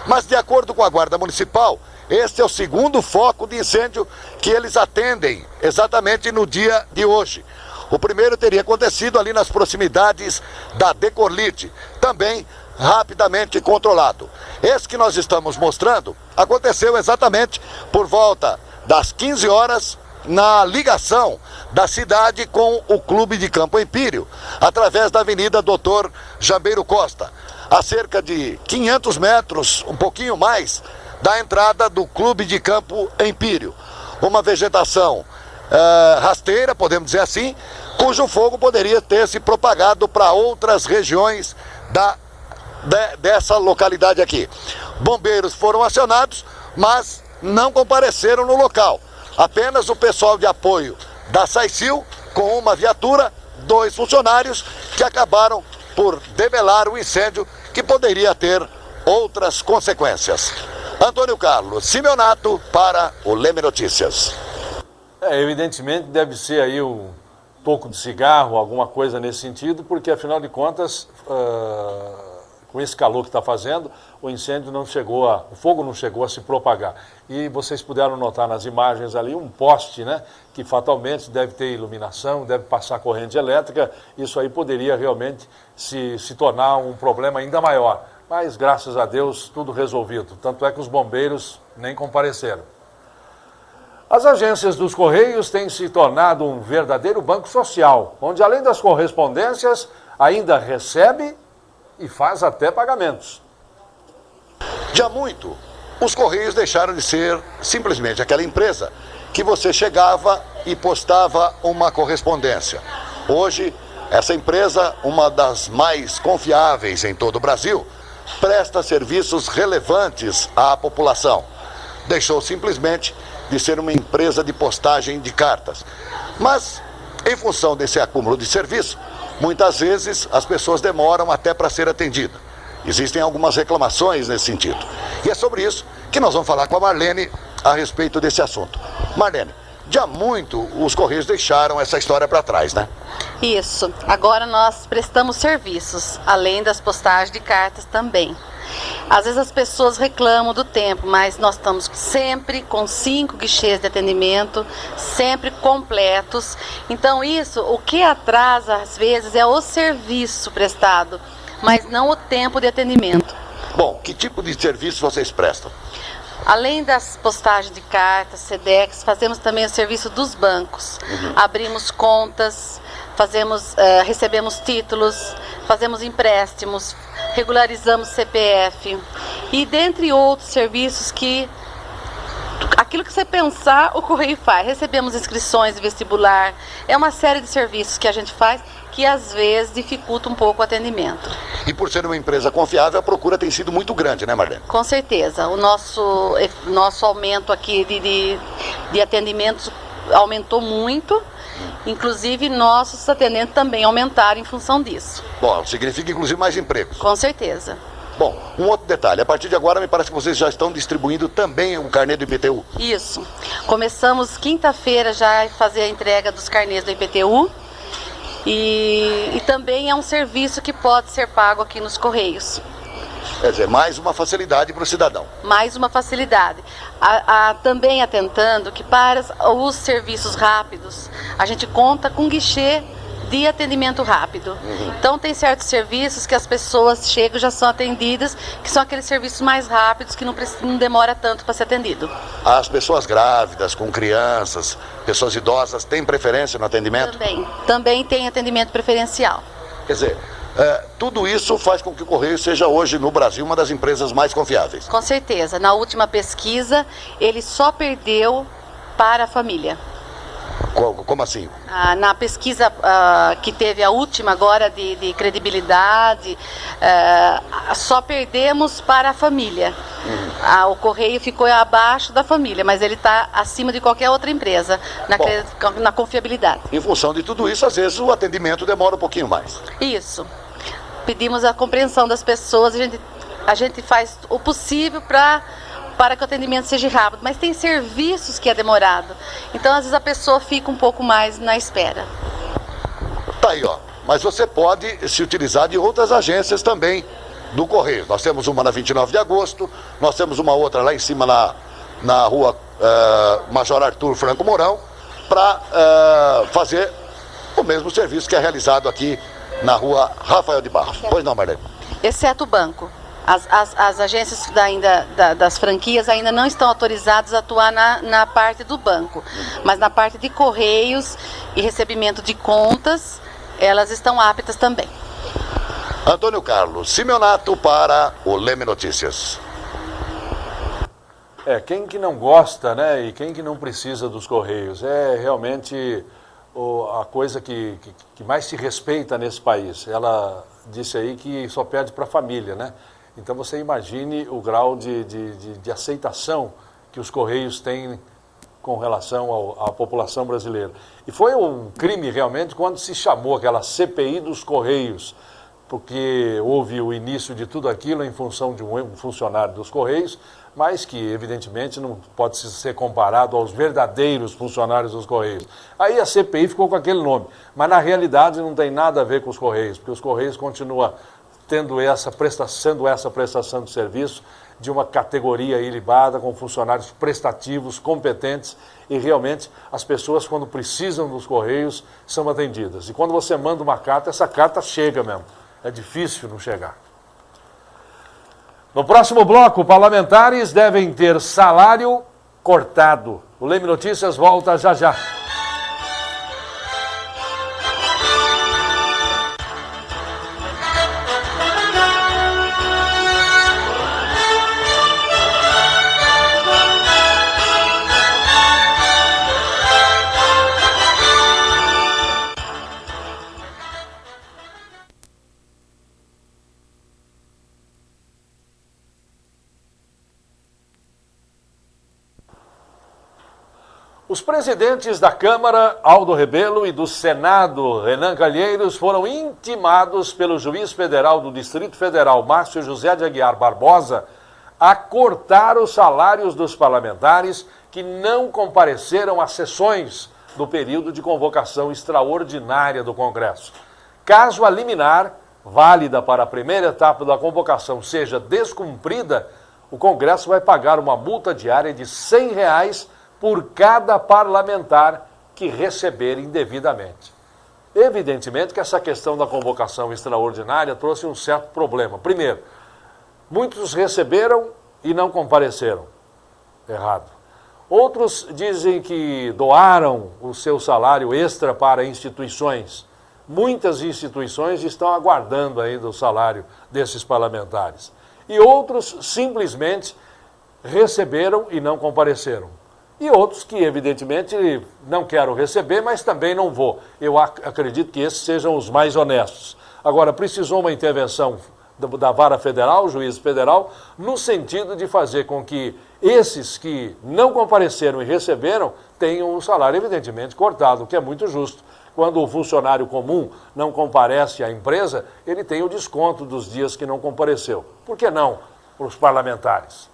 Mas de acordo com a Guarda Municipal, este é o segundo foco de incêndio que eles atendem exatamente no dia de hoje. O primeiro teria acontecido ali nas proximidades da Decorlite, também rapidamente controlado. Esse que nós estamos mostrando aconteceu exatamente por volta das 15 horas na ligação da cidade com o Clube de Campo Empírio, através da Avenida Doutor Jambeiro Costa, a cerca de 500 metros, um pouquinho mais, da entrada do Clube de Campo Empírio. Uma vegetação rasteira, podemos dizer assim, cujo fogo poderia ter se propagado para outras regiões dessa localidade aqui. Bombeiros foram acionados, mas não compareceram no local. Apenas o pessoal de apoio da SAICIL, com uma viatura, 2 funcionários, que acabaram por debelar o incêndio que poderia ter outras consequências. Antônio Carlos Simeonato para o Leme Notícias. Evidentemente deve ser aí um toco de cigarro, alguma coisa nesse sentido, porque afinal de contas, com esse calor que está fazendo, o fogo não chegou a se propagar. E vocês puderam notar nas imagens ali um poste, né, que fatalmente deve ter iluminação, deve passar corrente elétrica, isso aí poderia realmente se tornar um problema ainda maior. Mas graças a Deus tudo resolvido, tanto é que os bombeiros nem compareceram. As agências dos Correios têm se tornado um verdadeiro banco social, onde além das correspondências, ainda recebe e faz até pagamentos. De há muito, os Correios deixaram de ser simplesmente aquela empresa que você chegava e postava uma correspondência. Hoje, essa empresa, uma das mais confiáveis em todo o Brasil, presta serviços relevantes à população. Deixou simplesmente de ser uma empresa de postagem de cartas. Mas, em função desse acúmulo de serviço, muitas vezes as pessoas demoram até para ser atendidas. Existem algumas reclamações nesse sentido. E é sobre isso que nós vamos falar com a Marlene a respeito desse assunto. Marlene, de há muito os Correios deixaram essa história para trás, né? Isso. Agora nós prestamos serviços, além das postagens de cartas também. Às vezes as pessoas reclamam do tempo, mas nós estamos sempre com 5 guichês de atendimento, sempre completos. Então isso, o que atrasa às vezes é o serviço prestado, mas não o tempo de atendimento. Bom, que tipo de serviço vocês prestam? Além das postagens de cartas, SEDEX, fazemos também o serviço dos bancos. Abrimos contas, recebemos títulos, fazemos empréstimos, regularizamos CPF e dentre outros serviços que aquilo que você pensar o Correio faz. Recebemos inscrições de vestibular, é uma série de serviços que a gente faz que às vezes dificulta um pouco o atendimento. E por ser uma empresa confiável, a procura tem sido muito grande, né, Marlene? Com certeza, o nosso aumento aqui de atendimentos aumentou muito. Inclusive, nossos atendentes também aumentaram em função disso. Bom, significa inclusive mais empregos. Com certeza. Bom, um outro detalhe, a partir de agora me parece que vocês já estão distribuindo também o carnê do IPTU. Isso. Começamos quinta-feira já a fazer a entrega dos carnês do IPTU e também é um serviço que pode ser pago aqui nos Correios. Quer dizer, mais uma facilidade para o cidadão. Mais uma facilidade. Também atentando que para os serviços rápidos, a gente conta com guichê de atendimento rápido. Então tem certos serviços que as pessoas chegam e já são atendidas, que são aqueles serviços mais rápidos, que não demora tanto para ser atendido. As pessoas grávidas, com crianças, pessoas idosas, têm preferência no atendimento? Também tem atendimento preferencial. Quer dizer, tudo isso faz com que o Correio seja hoje no Brasil uma das empresas mais confiáveis. Com certeza. Na última pesquisa, ele só perdeu para a família. Como assim? Na pesquisa que teve a última agora de credibilidade, só perdemos para a família. O Correio ficou abaixo da família, mas ele está acima de qualquer outra empresa na confiabilidade. Em função de tudo isso, às vezes o atendimento demora um pouquinho mais. Isso. Pedimos a compreensão das pessoas, a gente faz o possível para que o atendimento seja rápido, mas tem serviços que é demorado. Então, às vezes, a pessoa fica um pouco mais na espera. Tá aí, ó. Mas você pode se utilizar de outras agências também do Correio. Nós temos uma na 29 de agosto, nós temos uma outra lá em cima na rua Major Arthur Franco Mourão, para fazer o mesmo serviço que é realizado aqui na rua Rafael de Barros. Pois não, Marlene? Exceto o banco. As agências das franquias ainda não estão autorizadas a atuar na parte do banco, mas na parte de correios e recebimento de contas, elas estão aptas também. Antônio Carlos Simeonato para o Leme Notícias. Quem que não gosta, né, e quem que não precisa dos Correios? É realmente a coisa que mais se respeita nesse país. Ela disse aí que só perde para a família, né? Então você imagine o grau de aceitação que os Correios têm com relação à população brasileira. E foi um crime realmente quando se chamou aquela CPI dos Correios. porque houve o início de tudo aquilo em função de um funcionário dos Correios, mas que, evidentemente, não pode ser comparado aos verdadeiros funcionários dos Correios. Aí a CPI ficou com aquele nome, mas na realidade não tem nada a ver com os Correios, porque os Correios continuam sendo essa prestação de serviço de uma categoria ilibada, com funcionários prestativos, competentes, e realmente as pessoas, quando precisam dos Correios, são atendidas. E quando você manda uma carta, essa carta chega mesmo. É difícil não chegar. No próximo bloco, parlamentares devem ter salário cortado. O Leme Notícias volta já já. Os presidentes da Câmara, Aldo Rebelo, e do Senado, Renan Calheiros, foram intimados pelo juiz federal do Distrito Federal, Márcio José de Aguiar Barbosa, a cortar os salários dos parlamentares que não compareceram às sessões do período de convocação extraordinária do Congresso. Caso a liminar, válida para a primeira etapa da convocação, seja descumprida, o Congresso vai pagar uma multa diária de R$ 100 por cada parlamentar que receber indevidamente. Evidentemente que essa questão da convocação extraordinária trouxe um certo problema. Primeiro, muitos receberam e não compareceram. Errado. Outros dizem que doaram o seu salário extra para instituições. Muitas instituições estão aguardando ainda o salário desses parlamentares. E outros simplesmente receberam e não compareceram. E outros que, evidentemente, não quero receber, mas também não vou. Eu acredito que esses sejam os mais honestos. Agora, precisou uma intervenção da Vara Federal, o juiz federal, no sentido de fazer com que esses que não compareceram e receberam tenham o salário, evidentemente, cortado, o que é muito justo. Quando o funcionário comum não comparece à empresa, ele tem o desconto dos dias que não compareceu. Por que não para os parlamentares?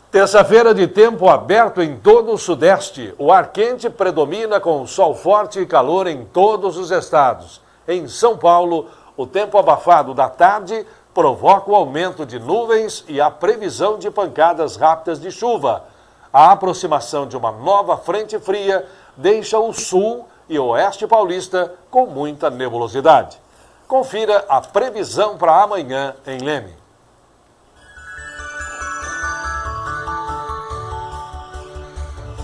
Terça-feira de tempo aberto em todo o Sudeste. O ar quente predomina com sol forte e calor em todos os estados. Em São Paulo, o tempo abafado da tarde provoca o aumento de nuvens e a previsão de pancadas rápidas de chuva. A aproximação de uma nova frente fria deixa o sul e oeste paulista com muita nebulosidade. Confira a previsão para amanhã em Leme.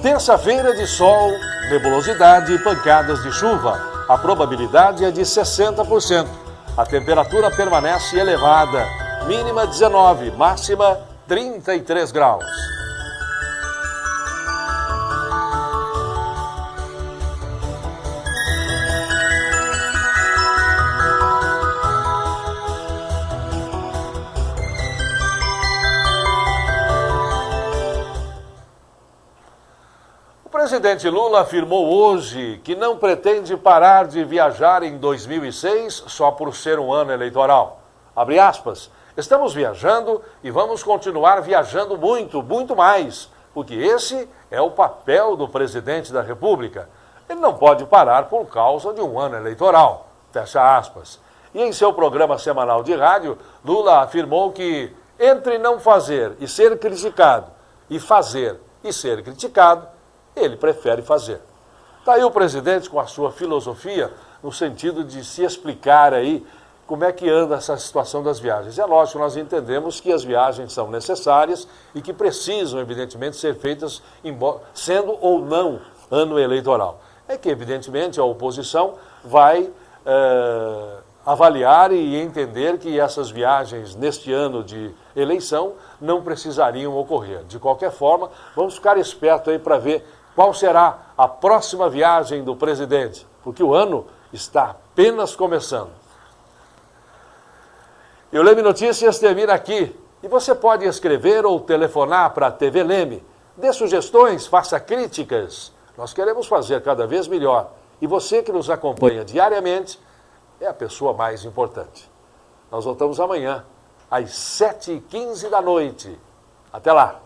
Terça-feira de sol, nebulosidade e pancadas de chuva. A probabilidade é de 60%. A temperatura permanece elevada. Mínima 19, máxima 33 graus. O presidente Lula afirmou hoje que não pretende parar de viajar em 2006 só por ser um ano eleitoral. Abre aspas, estamos viajando e vamos continuar viajando muito, muito mais, porque esse é o papel do presidente da República. Ele não pode parar por causa de um ano eleitoral. Fecha aspas. E em seu programa semanal de rádio, Lula afirmou que entre não fazer e ser criticado, e fazer e ser criticado, ele prefere fazer. Está aí o presidente com a sua filosofia, no sentido de se explicar aí como é que anda essa situação das viagens. É lógico, nós entendemos que as viagens são necessárias e que precisam, evidentemente, ser feitas, sendo ou não ano eleitoral. É que, evidentemente, a oposição vai avaliar e entender que essas viagens neste ano de eleição não precisariam ocorrer. De qualquer forma, vamos ficar espertos aí para ver qual será a próxima viagem do presidente, porque o ano está apenas começando. E o Leme Notícias termina aqui. E você pode escrever ou telefonar para a TV Leme. Dê sugestões, faça críticas. Nós queremos fazer cada vez melhor. E você que nos acompanha diariamente, é a pessoa mais importante. Nós voltamos amanhã, às 7h15 da noite. Até lá!